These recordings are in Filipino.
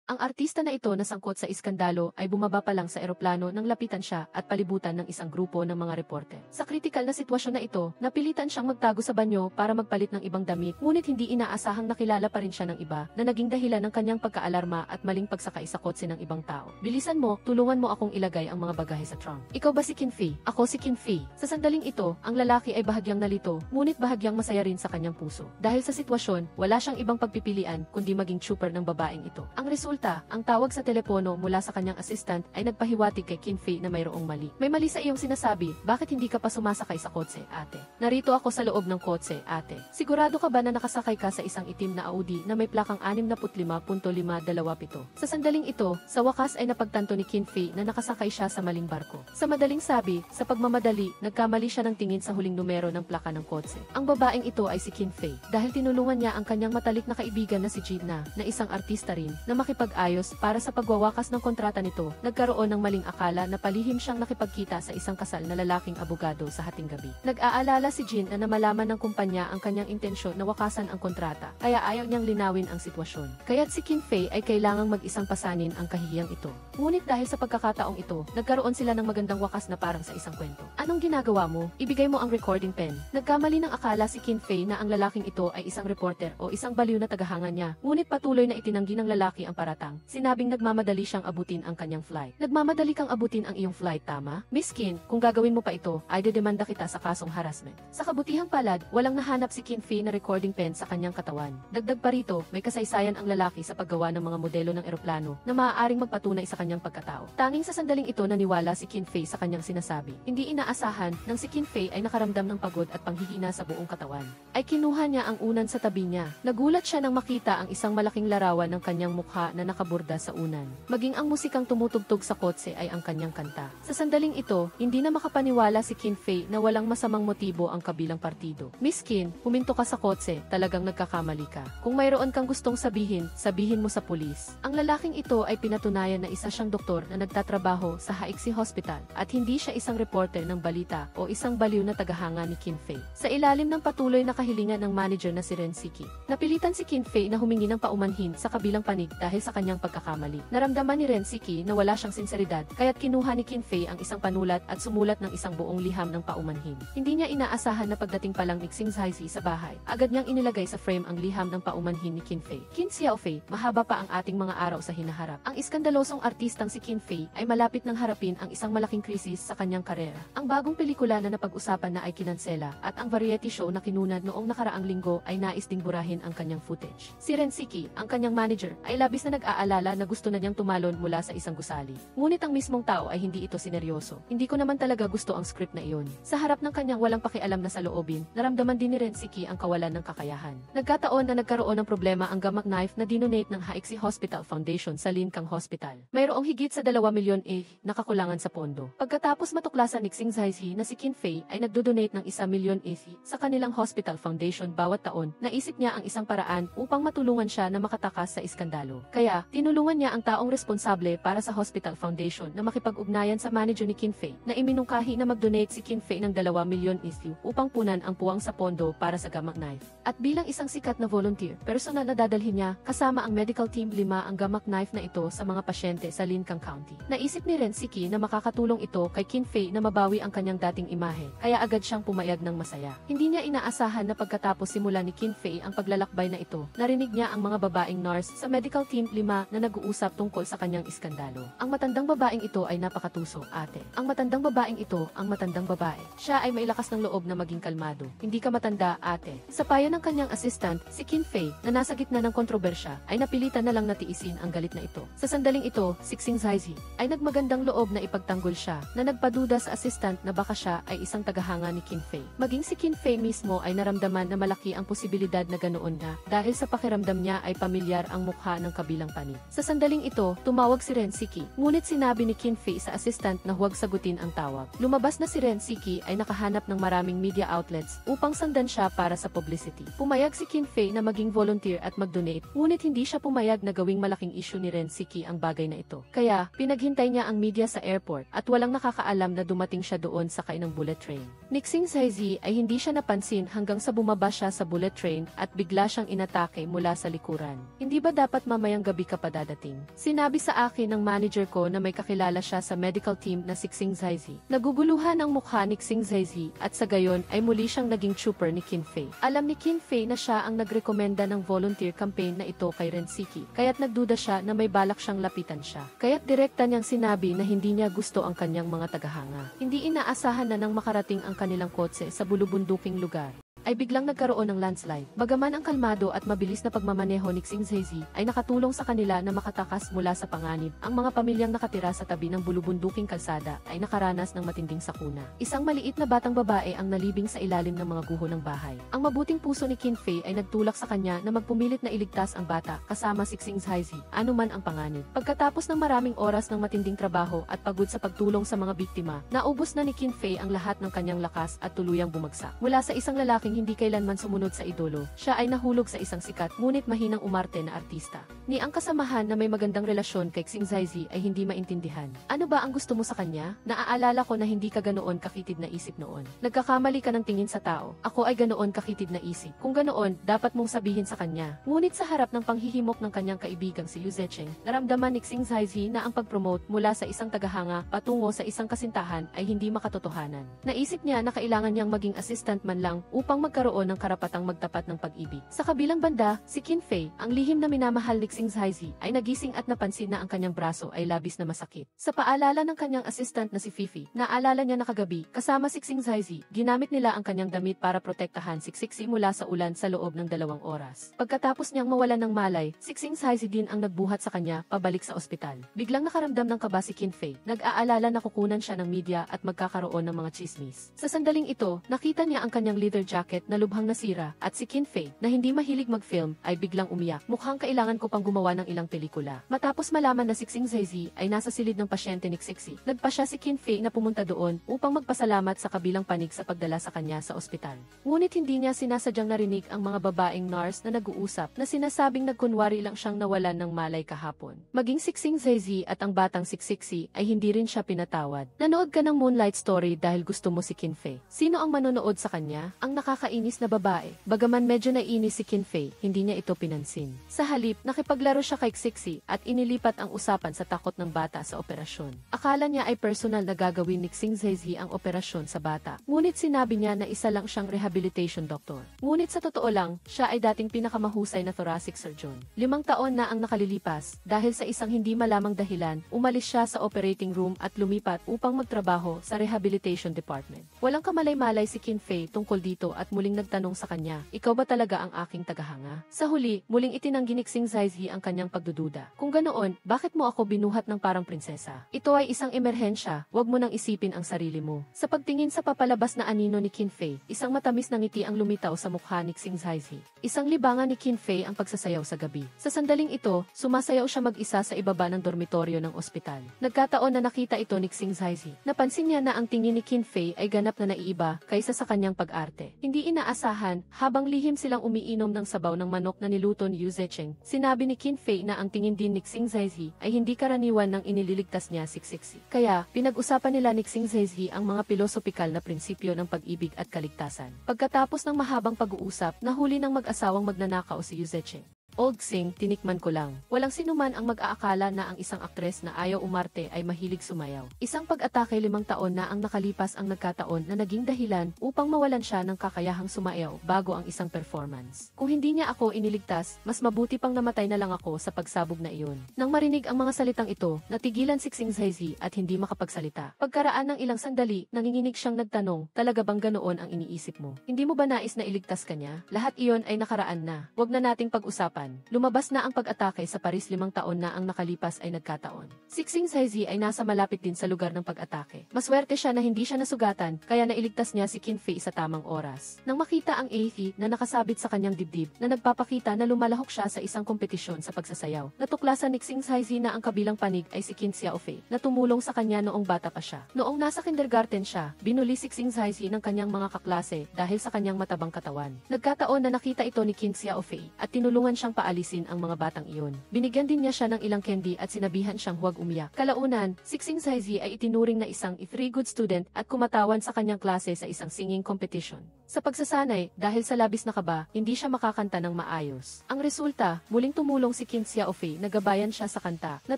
Ang artista na ito na sangkot sa iskandalo ay bumaba pa lang sa eroplano nang lapitan siya at palibutan ng isang grupo ng mga reporter. Sa kritikal na sitwasyon na ito, napilitan siyang magtago sa banyo para magpalit ng ibang damit, ngunit hindi inaasahang nakilala pa rin siya ng iba na naging dahilan ng kanyang pagkaalarma at maling pagsakay sa kotse ng ibang tao. Bilisan mo, tulungan mo akong ilagay ang mga bagahe sa trunk. Ikaw ba si Kin Fei? Ako si Kin Fei. Sa sandaling ito, ang lalaki ay bahagyang nalito, ngunit bahagyang masaya rin sa kanyang puso. Dahil sa sitwasyon, wala siyang ibang pagpipilian kundi maging trooper ng babaeng ito. Ang resulta, ang tawag sa telepono mula sa kanyang assistant ay nagpahiwatig kay Kin Fei na mayroong mali. May mali sa iyong sinasabi, bakit hindi ka pa sumasakay sa kotse, ate? Narito ako sa loob ng kotse, ate. Sigurado ka ba na nakasakay ka sa isang itim na Audi na may plakang 65.527? Sa sandaling ito, sa wakas ay napagtanto ni Kin Fei na nakasakay siya sa maling barko. Sa madaling sabi, sa pagmamadali, nagkamali siya ng tingin sa huling numero ng plaka ng kotse. Ang babaeng ito ay si Kin Fei, dahil tinulungan niya ang kanyang matalik na kaibigan na si Gina, na isang artista rin, na makipag-ayos para sa pagwawakas ng kontrata nito. Nagkaroon ng maling akala na palihim siyang nakipagkita sa isang kasal na lalaking abogado sa hating gabi. Nag-aalala si Jin na malaman ng kumpanya ang kanyang intensyon na wakasan ang kontrata, kaya ayaw niyang linawin ang sitwasyon. Kaya't si Kin Fei ay kailangang mag-isang pasanin ang kahihiyang ito. Ngunit dahil sa pagkakataong ito, nagkaroon sila ng magandang wakas na parang sa isang kwento. Anong ginagawa mo? Ibigay mo ang recording pen. Nagkamali ng akala si Kin Fei na ang lalaking ito ay isang reporter o isang baliw na tagahanga niya, ngunit patuloy na itinanggi ng lalaki ang paratang. Sinabing nagmamadali siyang abutin ang kanyang flight. Nagmamadali kang abutin ang iyong flight, tama? Miss Kin, kung gagawin mo pa ito, ay dedemanda kita sa kasong harassment. Sa kabutihang palad, walang nahanap si Kin Fei na recording pen sa kanyang katawan. Dagdag pa rito, may kasaysayan ang lalaki sa paggawa ng mga modelo ng eroplano na maaaring magpatunay sa kanyang pagkatao. Tanging sa sandaling ito naniwala si Kin Fei sa kanyang sinasabi. Hindi inaasahan nang si Kin Fei ay nakaramdam ng pagod at panghihina sa buong katawan. Ay kinuha niya ang unan sa tabi niya. Nagulat siya nang makita ang isang malaking larawan ng kanyang mukha na nakaburda sa unan. Maging ang musikang tumutugtog sa kotse ay ang kanyang kanta. Sa sandaling ito, hindi na makapaniwala si Kin Fei na walang masamang motibo ang kabilang partido. Miss Kin, huminto ka sa kotse, talagang nagkakamali ka. Kung mayroon kang gustong sabihin, sabihin mo sa pulis. Ang lalaking ito ay pinatunayan na isa siyang doktor na nagtatrabaho sa Haixi Hospital at hindi siya isang reporter ng balita o isang baliw na tagahanga ni Kin Fei. Sa ilalim ng patuloy na kahilingan ng manager na si Rensiki, napilitan si Kin Fei na humingi ng paumanhin sa kabilang panig dahil sa kanyang pagkakamali. Naramdaman ni Rensiki na wala siyang sinseridad, kaya't kinuha ni Kin Fei ang isang panulat at sumulat ng isang buong liham ng paumanhin. Hindi niya inaasahan na pagdating pa lang ni Xing Zaizi sa bahay, agad niyang inilagay sa frame ang liham ng paumanhin ni Kin Fei. Kin Xiaofei, mahaba pa ang ating mga araw sa hinaharap. Ang iskandalosong artistang si Kin Fei ay malapit nang harapin ang isang malaking krisis sa kanyang karera. Ang bagong pelikula na napag-usapan na ay kinansela at ang variety show na kinunad noong nakaraang linggo ay nais ding burahin ang kanyang footage. Si Rensiki, ang kanyang manager, ay labis na nag-aalala na gusto na niyang tumalon mula sa isang gusali. Ngunit ang mismong tao ay hindi ito sineryoso. Hindi ko naman talaga gusto ang script na iyon. Sa harap ng kanyang walang pakialam na saloobin, naramdaman din ni Rensiki ang kawalan ng kakayahan. Nagkataon na nagkaroon ng problema ang gamak knife na dinonate ng Haixi Hospital Foundation sa Lincang Hospital. Mayroong higit sa 2 milyon nakakulangan sa pondo. Pagkatapos matuklasan ni Xing Zaizi na si Kin Fei ay nagdodonate ng 1 milyon sa kanilang hospital foundation bawat taon, naisip niya ang isang paraan upang matulungan siya na makatakas sa iskandalo. Kaya, tinulungan niya ang taong responsable para sa hospital foundation na makipag-ugnayan sa manager ni Kin Fei na iminungkahi na mag-donate si Kin Fei ng 2 milyon upang punan ang puwang sa pondo para sa gamak knife. At bilang isang sikat na volunteer, personal na dadalhin niya kasama ang medical team 5 ang gamak knife na ito sa mga pasyente sa Lincang County. Naisip ni Rensiki na makakatulong ito kay Kin Fei na mabawi ang kanyang dating imahe, kaya agad siyang pumayag ng masaya. Hindi niya inaasahan na pagkatapos simula ni Kin Fei ang paglalakbay na ito, narinig niya ang mga babaeng nurse sa medical team 5 na nag-uusap tungkol sa kanyang iskandalo. Ang matandang babaeng ito ay napakatuso, ate. Ang matandang babaeng ito, ang matandang babae. Siya ay may lakas ng loob na maging kalmado. Hindi ka matanda, ate. Sa payo ng kanyang assistant, si Kin Fei, na nasa gitna ng kontrobersya, ay napilitan na lang natiisin ang galit na ito. Sa sandaling ito, si Xing Zaizi ay nagmagandang loob na ipagtanggol siya, na nagpaduda sa assistant na baka siya ay isang tagahanga ni Kin Fei. Maging si Kin Fei mismo ay naramdaman na malaki ang posibilidad na ganoon na, dahil sa pakiramdam niya ay pamilyar ang mukha ng kabilang panig. Sa sandaling ito, tumawag si Rensiki, ngunit sinabi ni Kin Fei sa assistant na huwag sagutin ang tawag. Lumabas na si Rensiki ay nakahanap ng maraming media outlets upang sandan siya para sa publicity. Pumayag si Kin Fei na maging volunteer at mag-donate, ngunit hindi siya pumayag na gawing malaking issue ni Rensiki ang bagay na ito. Kaya, pinaghintay niya ang media sa airport at walang nakakaalam na dumating siya doon sakay ng bullet train. Ni Xing Zaizi ay hindi siya napansin hanggang sa bumaba siya sa bullet train at bigla siyang inatake mula sa likuran. Hindi ba dapat mamayang gabi gabi ka pa dadating. Sinabi sa akin ng manager ko na may kakilala siya sa medical team na si Xing Zaizi. Naguguluhan ang mukha ni Xing Zaizi at sa gayon ay muli siyang naging trooper ni Qin Fei. Alam ni Qin Fei na siya ang nagrekomenda ng volunteer campaign na ito kay Rensiki, kaya't nagduda siya na may balak siyang lapitan siya. Kaya't direkta niyang sinabi na hindi niya gusto ang kanyang mga tagahanga. Hindi inaasahan na nang makarating ang kanilang kotse sa bulubunduking lugar, ay biglang nagkaroon ng landslide. Bagaman ang kalmado at mabilis na pagmamaneho ni Xing Zaizi ay nakatulong sa kanila na makatakas mula sa panganib, ang mga pamilyang nakatira sa tabi ng bulubunduking kalsada ay nakaranas ng matinding sakuna. Isang maliit na batang babae ang nalibing sa ilalim ng mga guho ng bahay. Ang mabuting puso ni Qin Fei ay nagtulak sa kanya na magpumilit na iligtas ang bata kasama si Xing Zaizi, anuman ang panganib. Pagkatapos ng maraming oras ng matinding trabaho at pagod sa pagtulong sa mga biktima, naubos na ni Qin Fei ang lahat ng kanyang lakas at tuluyang bumagsak. Mula sa isang lalaking hindi kailanman sumunod sa idolo, siya ay nahulog sa isang sikat ngunit mahinang umarte na artista. Ni ang kasamahan na may magandang relasyon kay Xing Zaizi ay hindi maintindihan. Ano ba ang gusto mo sa kanya? Naaalala ko na hindi ka ganoon kakitid na isip noon. Nagkakamali ka ng tingin sa tao. Ako ay ganoon kakitid na isip. Kung ganoon, dapat mong sabihin sa kanya. Ngunit sa harap ng panghihimok ng kanyang kaibigang si Liu Zecheng, naramdaman ni Xing Zaizi na ang pag-promote mula sa isang tagahanga patungo sa isang kasintahan ay hindi makatotohanan. Naisip niya na kailangan niyang maging assistant man lang upang magkaroon ng karapatang magtapat ng pag-ibig. Sa kabilang banda, si Qin Fei, ang lihim na minamahal ni Xing Zaizi, ay nagising at napansin na ang kanyang braso ay labis na masakit. Sa paalala ng kanyang assistant na si Fifi, naalala niya na kagabi, kasama si Xing Zaizi, ginamit nila ang kanyang damit para protektahan si Xixi mula sa ulan sa loob ng 2 oras. Pagkatapos niyang mawalan ng malay, si Xing Zaizi din ang nagbuhat sa kanya pabalik sa ospital. Biglang nakaramdam ng kaba si Qin Fei, nag-aalala na kukunan siya ng media at magkakaroon ng mga chismis. Sa sandaling ito, nakita niya ang kanyang leather jacket na lubhang nasira at si Qin Fei, na hindi mahilig mag-film, ay biglang umiyak. Mukhang kailangan ko pang gumawa ng ilang pelikula. Matapos malaman na si Xing Zaizi ay nasa silid ng pasyente ni Xixi, nagpa siya si Qin Fei na pumunta doon upang magpasalamat sa kabilang panig sa pagdala sa kanya sa ospital. Ngunit hindi niya sinasadyang narinig ang mga babaeng nurse na nag-uusap na sinasabing nagkunwari lang siyang nawalan ng malay kahapon. Maging si Xing Zaizi at ang batang si Xixi ay hindi rin siya pinatawad. Nanood ka ng Moonlight Story dahil gusto mo si Qin Fei. Sino ang manonood sa kanya? Ang nakakainis na babae. Bagaman medyo nainis si Qin Fei, hindi niya ito pinansin. Sa halip, nakipaglaro siya kay Xixi at inilipat ang usapan sa takot ng bata sa operasyon. Akala niya ay personal na gagawin ni Xing Zaizi ang operasyon sa bata. Ngunit sinabi niya na isa lang siyang rehabilitation doctor. Ngunit sa totoo lang, siya ay dating pinakamahusay na thoracic surgeon. 5 taon na ang nakalilipas, dahil sa isang hindi malamang dahilan, umalis siya sa operating room at lumipat upang magtrabaho sa rehabilitation department. Walang kamalay-malay si Qin Fei tungkol dito at muling nagtanong sa kanya, ikaw ba talaga ang aking tagahanga? Sa huli, muling itinanggi ni Xing Zaizi ang kanyang pagdududa. Kung ganoon, bakit mo ako binuhat ng parang prinsesa? Ito ay isang emerhensya, wag mo nang isipin ang sarili mo. Sa pagtingin sa papalabas na anino ni Qin Fei, isang matamis na ngiti ang lumitaw sa mukha ni Xing Zaizi. Isang libangan ni Qin Fei ang pagsasayaw sa gabi. Sa sandaling ito, sumasayaw siya mag-isa sa ibaba ng dormitoryo ng ospital. Nagkataon na nakita ito ni Xing Zaizi. Napansin niya na ang tingin ni Qin Fei ay ganap na naiiba kaysa sa kanyang pag-arte. Hindi inaasahan, habang lihim silang umiinom ng sabaw ng manok na niluto ni Liu Zecheng, sinabi ni Qin Fei na ang tingin din ni Xing Zaizi ay hindi karaniwan nang inililigtas niya si Xixi. Kaya, pinag-usapan nila ni Xing Zaizi ang mga pilosopikal na prinsipyo ng pag-ibig at kaligtasan. Pagkatapos ng mahabang pag-uusap, nahuli ng mag-asawang magnanakaw si Liu Zecheng. Old Xing, tinikman ko lang. Walang sinuman ang mag-aakala na ang isang aktres na ayaw umarte ay mahilig sumayaw. Isang pag-atake 5 taon na ang nakalipas ang nagkataon na naging dahilan upang mawalan siya ng kakayahang sumayaw bago ang isang performance. Kung hindi niya ako iniligtas, mas mabuti pang namatay na lang ako sa pagsabog na iyon. Nang marinig ang mga salitang ito, natigilan si Xing Zaizi at hindi makapagsalita. Pagkaraan ng ilang sandali, nanginginig siyang nagtanong, talaga bang ganoon ang iniisip mo? Hindi mo ba nais na iligtas ka niya? Lahat iyon ay nakaraan na. Huwag na nating pag-usapan. Lumabas na ang pag-atake sa Paris 5 taon na ang nakalipas ay nagkataon. Si Xing Zaizi ay nasa malapit din sa lugar ng pag-atake. Maswerte siya na hindi siya nasugatan, kaya nailigtas niya si Qin Fei sa tamang oras. Nang makita ang AFI na nakasabit sa kanyang dibdib na nagpapakita na lumalahok siya sa isang kompetisyon sa pagsasayaw, natuklasan ni Xing Zaizi na ang kabilang panig ay si Qin Xiaofei na tumulong sa kanya noong bata pa siya. Noong nasa kindergarten siya, binuli si Xing Zaizi ng kanyang mga kaklase dahil sa kanyang matabang katawan. Nagkataon na nakita ito ni Qin Xiaofei at tinulungan siyang niyang paalisin ang mga batang iyon. Binigyan din niya siya ng ilang candy at sinabihan siyang huwag umiyak. Kalaunan, si Xing Zaizi ay itinuring na isang very good student at kumatawan sa kanyang klase sa isang singing competition. Sa pagsasanay, dahil sa labis na kaba, hindi siya makakanta ng maayos. Ang resulta, muling tumulong si Qin Xiaofei na gabayan siya sa kanta, na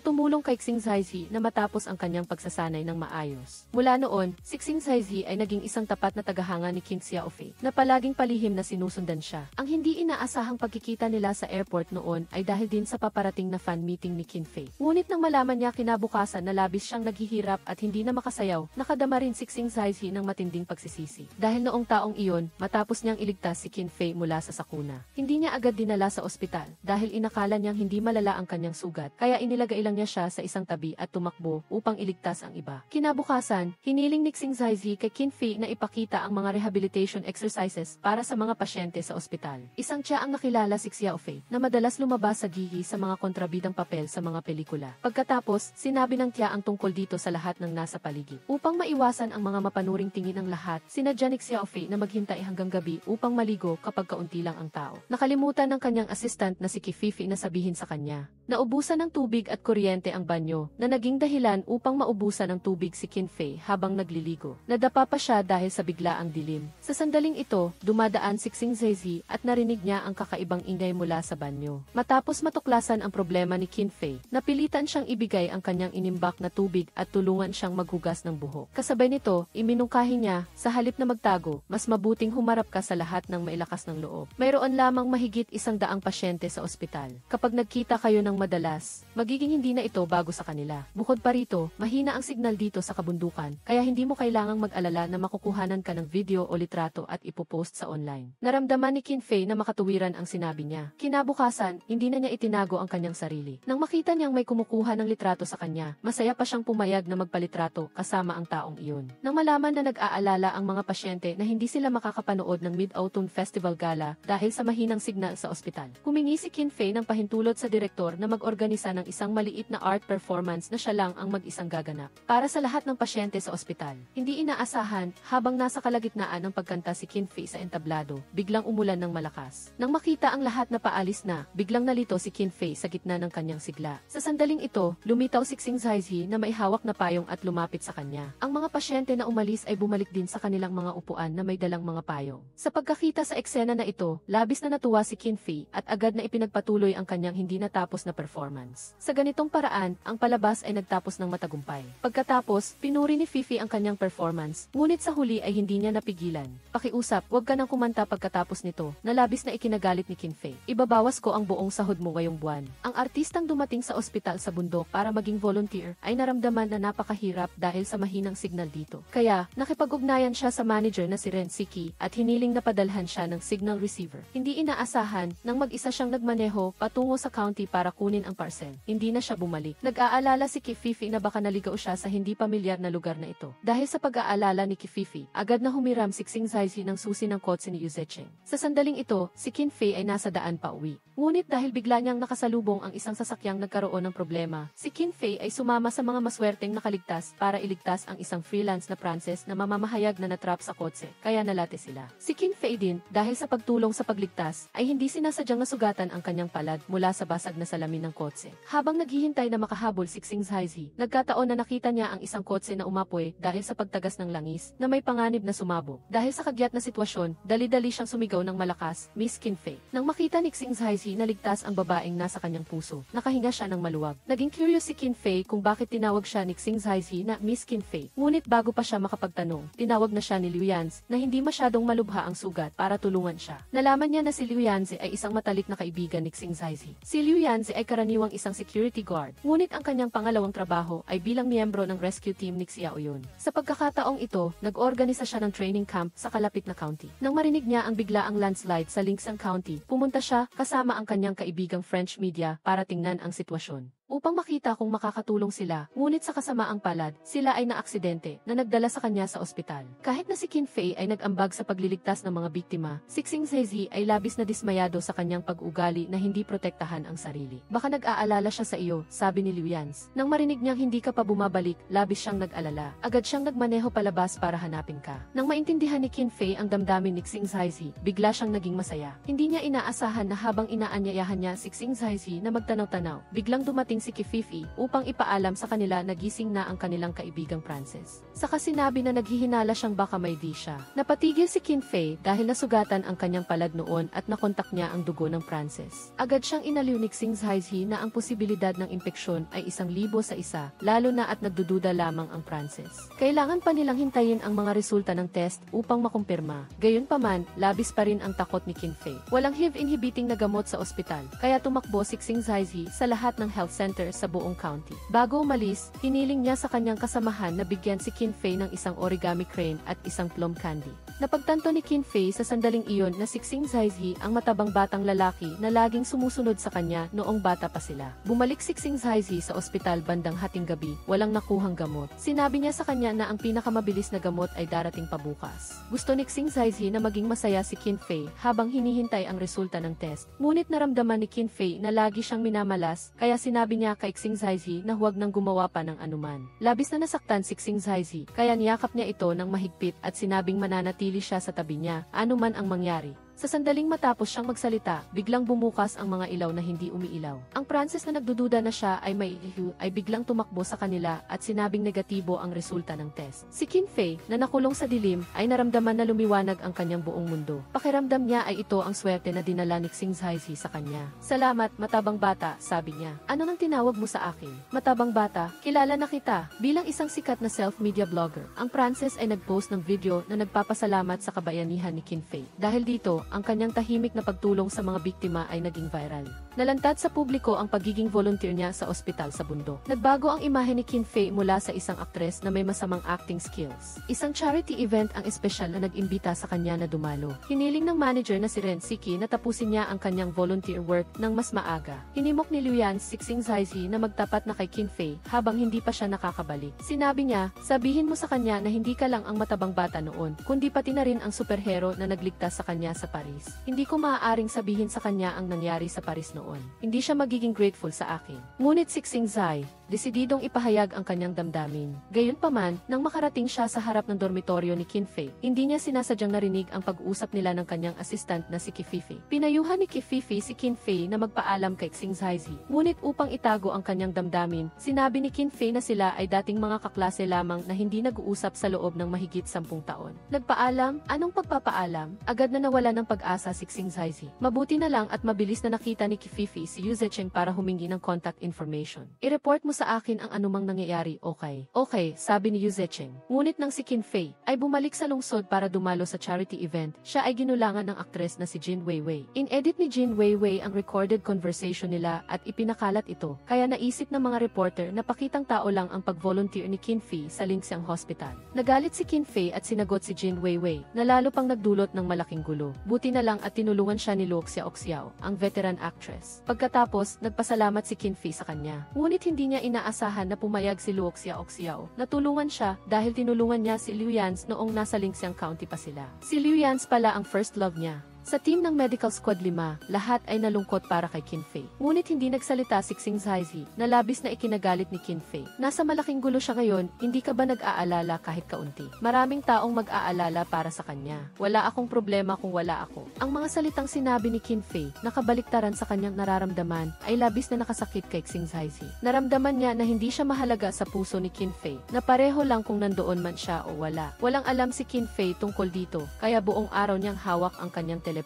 tumulong kay Xing Zaizi na matapos ang kanyang pagsasanay ng maayos. Mula noon, si Xing Zaizi ay naging isang tapat na tagahanga ni Qin Xiaofei, na palaging palihim na sinusundan siya. Ang hindi inaasahang pagkikita nila sa airport noon ay dahil din sa paparating na fan meeting ni Qin Fei. Ngunit nang malaman niya kinabukasan na labis siyang naghihirap at hindi na makasayaw, nakadama rin si Xing Zaizi ng matinding pagsisisi. Dahil noong taong iyon, matapos niyang iligtas si Qin Fei mula sa sakuna, hindi niya agad dinala sa ospital dahil inakala niyang hindi malala ang kanyang sugat, kaya inilagay lang niya siya sa isang tabi at tumakbo upang iligtas ang iba. Kinabukasan, hiniling ni Xing Zaizi kay Qin Fei na ipakita ang mga rehabilitation exercises para sa mga pasyente sa ospital. Isang tiya ang nakilala si Xiaofei na madalas lumabas sa gihi sa mga kontrabidang papel sa mga pelikula. Pagkatapos, sinabi ng tiya ang tungkol dito sa lahat ng nasa paligid. Upang maiwasan ang mga mapanuring tingin ng lahat, sinadya ni Xiaofei na maghintay hanggang gabi upang maligo kapag kaunti lang ang tao. Nakalimutan ng kanyang assistant na si Kififi na sabihin sa kanya. Naubusan ng tubig at kuryente ang banyo, na naging dahilan upang maubusan ng tubig si Qin Fei habang nagliligo. Nadapa pa siya dahil sa biglaang dilim. Sa sandaling ito, dumadaan si Xing Zaizi at narinig niya ang kakaibang ingay mula sa banyo. Matapos matuklasan ang problema ni Qin Fei, napilitan siyang ibigay ang kanyang inimbak na tubig at tulungan siyang maghugas ng buhok. Kasabay nito, iminungkahi niya, sa halip na magtago, mas mabuting humarap ka sa lahat ng mailakas ng loob. Mayroon lamang mahigit 100 pasyente sa ospital. Kapag nagkita kayo ng madalas, magiging hindi na ito bago sa kanila. Bukod pa rito, mahina ang signal dito sa kabundukan, kaya hindi mo kailangang mag-alala na makukuhanan ka ng video o litrato at ipopost sa online. Naramdaman ni Qin Fei na makatuwiran ang sinabi niya. Kinabukasan, hindi na niya itinago ang kanyang sarili. Nang makita niyang may kumukuha ng litrato sa kanya, masaya pa siyang pumayag na magpalitrato kasama ang taong iyon. Nang malaman na nag-aalala ang mga pasyente na hindi sila makakapanood ng Mid-Autumn Festival Gala dahil sa mahinang signal sa ospital, humingi si Qin Fei ng pahintulot sa direktor na mag-organisa ng isang maliit na art performance na siya lang ang mag-isang gaganap para sa lahat ng pasyente sa ospital. Hindi inaasahan, habang nasa kalagitnaan ng pagkanta si Qin Fei sa entablado, biglang umulan ng malakas. Nang makita ang lahat na paalis na, biglang nalito si Qin Fei sa gitna ng kanyang sigla. Sa sandaling ito, lumitaw si Xing Zaizi na may hawak na payong at lumapit sa kanya. Ang mga pasyente na umalis ay bumalik din sa kanilang mga upuan na may dalang mga payong. Sa pagkakita sa eksena na ito, labis na natuwa si Qin Fei at agad na ipinagpatuloy ang kanyang hindi natapos na performance. Sa ganitong paraan, ang palabas ay nagtapos ng matagumpay. Pagkatapos, pinuri ni Fifi ang kanyang performance, ngunit sa huli ay hindi niya napigilan. Pakiusap, huwag ka nang kumanta pagkatapos nito, na labis na ikinagalit ni Qin Fei. Ibabawas ko ang buong sahod mo ngayong buwan. Ang artistang dumating sa ospital sa bundok para maging volunteer ay naramdaman na napakahirap dahil sa mahinang signal dito. Kaya, nakipag-ugnayan siya sa manager na si Ren Siki at hiniling na padalhan siya ng signal receiver. Hindi inaasahan, nang mag-isa siyang nagmaneho patungo sa county para kunin ang parcel, hindi na siya bumalik. Nag-aalala si Kififi na baka naligaw siya sa hindi pamilyar na lugar na ito. Dahil sa pag-aalala ni Kififi, agad na humiram si Xing Zaizi ng susi ng kotse ni Yu Zecheng. Sa sandaling ito, si Qin Fei ay nasa daan pa uwi. Ngunit dahil bigla niyang nakasalubong ang isang sasakyang nagkaroon ng problema, si Qin Fei ay sumama sa mga maswerteng nakaligtas para iligtas ang isang freelance na Pranses na mamamahayag na natrap sa kotse, kaya nalate sila. Si Qin Fei din, dahil sa pagtulong sa pagligtas, ay hindi sinasadyang nasugatan ang kanyang palad mula sa basag na salamin ng kotse. Habang naghihintay na makahabol si Xing Zaizi, nagkataon na nakita niya ang isang kotse na umapoy dahil sa pagtagas ng langis na may panganib na sumabog. Dahil sa kagyat na sitwasyon, dali-dali siyang sumigaw ng malakas, "Miss Qin Fei." Nang makita ni Xing Zaizi na ligtas ang babaeng nasa kanyang puso, nakahinga siya ng maluwag. Naging curious si Qin Fei kung bakit tinawag siya ni Xing Zaizi na Miss Qin Fei. Ngunit bago pa siya makapagtanong, tinawag na siya ni Liu Yanzi na hindi masyadong malubha ang sugat para tulungan siya. Nalaman niya na si Liu Yanzi ay isang matalik na kaibigan ni Xing Zaizi. Si Liu Yanzi ay karaniwang isang security guard, ngunit ang kanyang pangalawang trabaho ay bilang miyembro ng rescue team ni Xiaoyun. Sa pagkakataong ito, nag-organisa siya ng training camp sa kalapit na county. Nang marinig niya ang biglaang landslide sa Lingshan County, pumunta siya kasama ang kanyang kaibigang French media para tingnan ang sitwasyon. upang makita kung makakatulong sila, ngunit sa kasamaang palad, sila ay naaksidente na nagdala sa kanya sa ospital. Kahit na si Qin Fei ay nag-ambag sa pagliligtas ng mga biktima, si Xing Zaizi ay labis na dismayado sa kanyang pag-ugali na hindi protektahan ang sarili. Baka nag-aalala siya sa iyo, sabi ni Liu Yans. Nang marinig niyang hindi ka pa bumabalik, labis siyang nag-alala. Agad siyang nagmaneho palabas para hanapin ka. Nang maintindihan ni Qin Fei ang damdamin ni Xing Zaizi, bigla siyang naging masaya. Hindi niya inaasahan na habang inaanyayahan niya si Xing Zaizi na magtanaw-tanaw, biglang dumating si Kififi upang ipaalam sa kanila na gising na ang kanilang kaibigang Frances. Saka sinabi na naghihinala siyang baka may di siya. Napatigil si Qin Fei dahil nasugatan ang kanyang palad noon at nakontak niya ang dugo ng Frances. Agad siyang inaliw ni Xing Zaizi na ang posibilidad ng impeksyon ay 1,000 sa isa, lalo na at nagdududa lamang ang Frances. Kailangan pa nilang hintayin ang mga resulta ng test upang makumpirma. Gayunpaman, labis pa rin ang takot ni Qin Fei. Walang HIV-inhibiting na gamot sa ospital, kaya tumakbo si Xing Zaizi sa lahat ng health center sa buong county. Bago umalis, hiniling niya sa kanyang kasamahan na bigyan si Qin Fei ng isang origami crane at isang plum candy. Napagtanto ni Qin Fei sa sandaling iyon na si Xing Zaizi ang matabang batang lalaki na laging sumusunod sa kanya noong bata pa sila. Bumalik si Xing Zaizi sa ospital bandang hating gabi, walang nakuhang gamot. Sinabi niya sa kanya na ang pinakamabilis na gamot ay darating pa bukas. Gusto ni Xing Zaizi na maging masaya si Qin Fei habang hinihintay ang resulta ng test. Ngunit naramdaman ni Qin Fei na lagi siyang minamalas, kaya sinabi niya kay Xing Zaizi na huwag nang gumawa pa ng anuman. Labis na nasaktan si Xing Zaizi, kaya niyakap niya ito ng mahigpit at sinabing mananatili siya sa tabi niya, anuman ang mangyari. Sa sandaling matapos siyang magsalita, biglang bumukas ang mga ilaw na hindi umiilaw. Ang Frances na nagdududa na siya ay may ihu ay biglang tumakbo sa kanila at sinabing negatibo ang resulta ng test. Si Qin Fei, na nakulong sa dilim, ay naramdaman na lumiwanag ang kanyang buong mundo. Pakiramdam niya ay ito ang swerte na dinala ni Xing Zaizi sa kanya. Salamat, matabang bata, sabi niya. Ano nang tinawag mo sa akin? Matabang bata, kilala na kita. Bilang isang sikat na self-media blogger, ang Frances ay nag-post ng video na nagpapasalamat sa kabayanihan ni Qin Fei. Dahil dito, ang kanyang tahimik na pagtulong sa mga biktima ay naging viral. Nalantad sa publiko ang pagiging volunteer niya sa ospital sa bundok. Nagbago ang imahe ni Qin Fei mula sa isang aktres na may masamang acting skills. Isang charity event ang espesyal na nag-imbita sa kanya na dumalo. Hiniling ng manager na si Ren Siki na tapusin niya ang kanyang volunteer work ng mas maaga. Hinimok ni Liu Yan si Xing Zaizi na magtapat na kay Qin Fei habang hindi pa siya nakakabalik. Sinabi niya, sabihin mo sa kanya na hindi ka lang ang matabang bata noon, kundi pati na rin ang superhero na nagligtas sa kanya sa Paris. Hindi ko maaaring sabihin sa kanya ang nangyari sa Paris noon. Hindi siya magiging grateful sa akin. Ngunit si Xing Zai, desididong ipahayag ang kanyang damdamin. Gayunpaman, nang makarating siya sa harap ng dormitoryo ni Qin Fei, hindi niya sinasadyang narinig ang pag-uusap nila ng kanyang assistant na si Kififi. Pinayuhan ni Kififi si Qin Fei na magpaalam kay Xing Zaizi. Ngunit upang itago ang kanyang damdamin, sinabi ni Qin Fei na sila ay dating mga kaklase lamang na hindi nag-uusap sa loob ng mahigit 10 taon. Nagpaalam? Anong pagpapaalam? Agad na nawala ng pag-asa si Xing Zaizi. Mabuti na lang at mabilis na nakita ni Kififi si Yu Zecheng para humingi ng contact information. I-report mo sa akin ang anumang nangyayari, okay? Okay, sabi ni Yu Zecheng. Ngunit nang si Qin Fei ay bumalik sa lungsod para dumalo sa charity event, siya ay ginulangan ng aktres na si Jin Weiwei. In-edit ni Jin Weiwei ang recorded conversation nila at ipinakalat ito, kaya naisip ng mga reporter na pakitang tao lang ang pag-volunteer ni Qin Fei sa Linxiang Hospital. Nagalit si Qin Fei at sinagot si Jin Weiwei, na lalo pang nagdulot ng malaking gulo. Buti na lang at tinulungan siya ni Luo Xiaoxiao, ang veteran actress. Pagkatapos, nagpasalamat si Qin Fei sa kanya. Ngunit hindi niya inaasahan na pumayag si Luo Xiaoxiao. Natulungan siya dahil tinulungan niya si Liu Yans noong nasa Linxiang County pa sila. Si Liu Yans pala ang first love niya. Sa team ng Medical Squad 5, lahat ay nalungkot para kay Qin Fei. Ngunit hindi nagsalita si Xing Zaizi, na labis na ikinagalit ni Qin Fei. Nasa malaking gulo siya ngayon, hindi ka ba nag-aalala kahit kaunti? Maraming taong mag-aalala para sa kanya. Wala akong problema kung wala ako. Ang mga salitang sinabi ni Qin Fei, nakabaliktaran sa kanyang nararamdaman, ay labis na nakasakit kay Xing Zaizi. Naramdaman niya na hindi siya mahalaga sa puso ni Qin Fei, na pareho lang kung nandoon man siya o wala. Walang alam si Qin Fei tungkol dito, kaya buong araw niyang hawak ang kanyang telepono.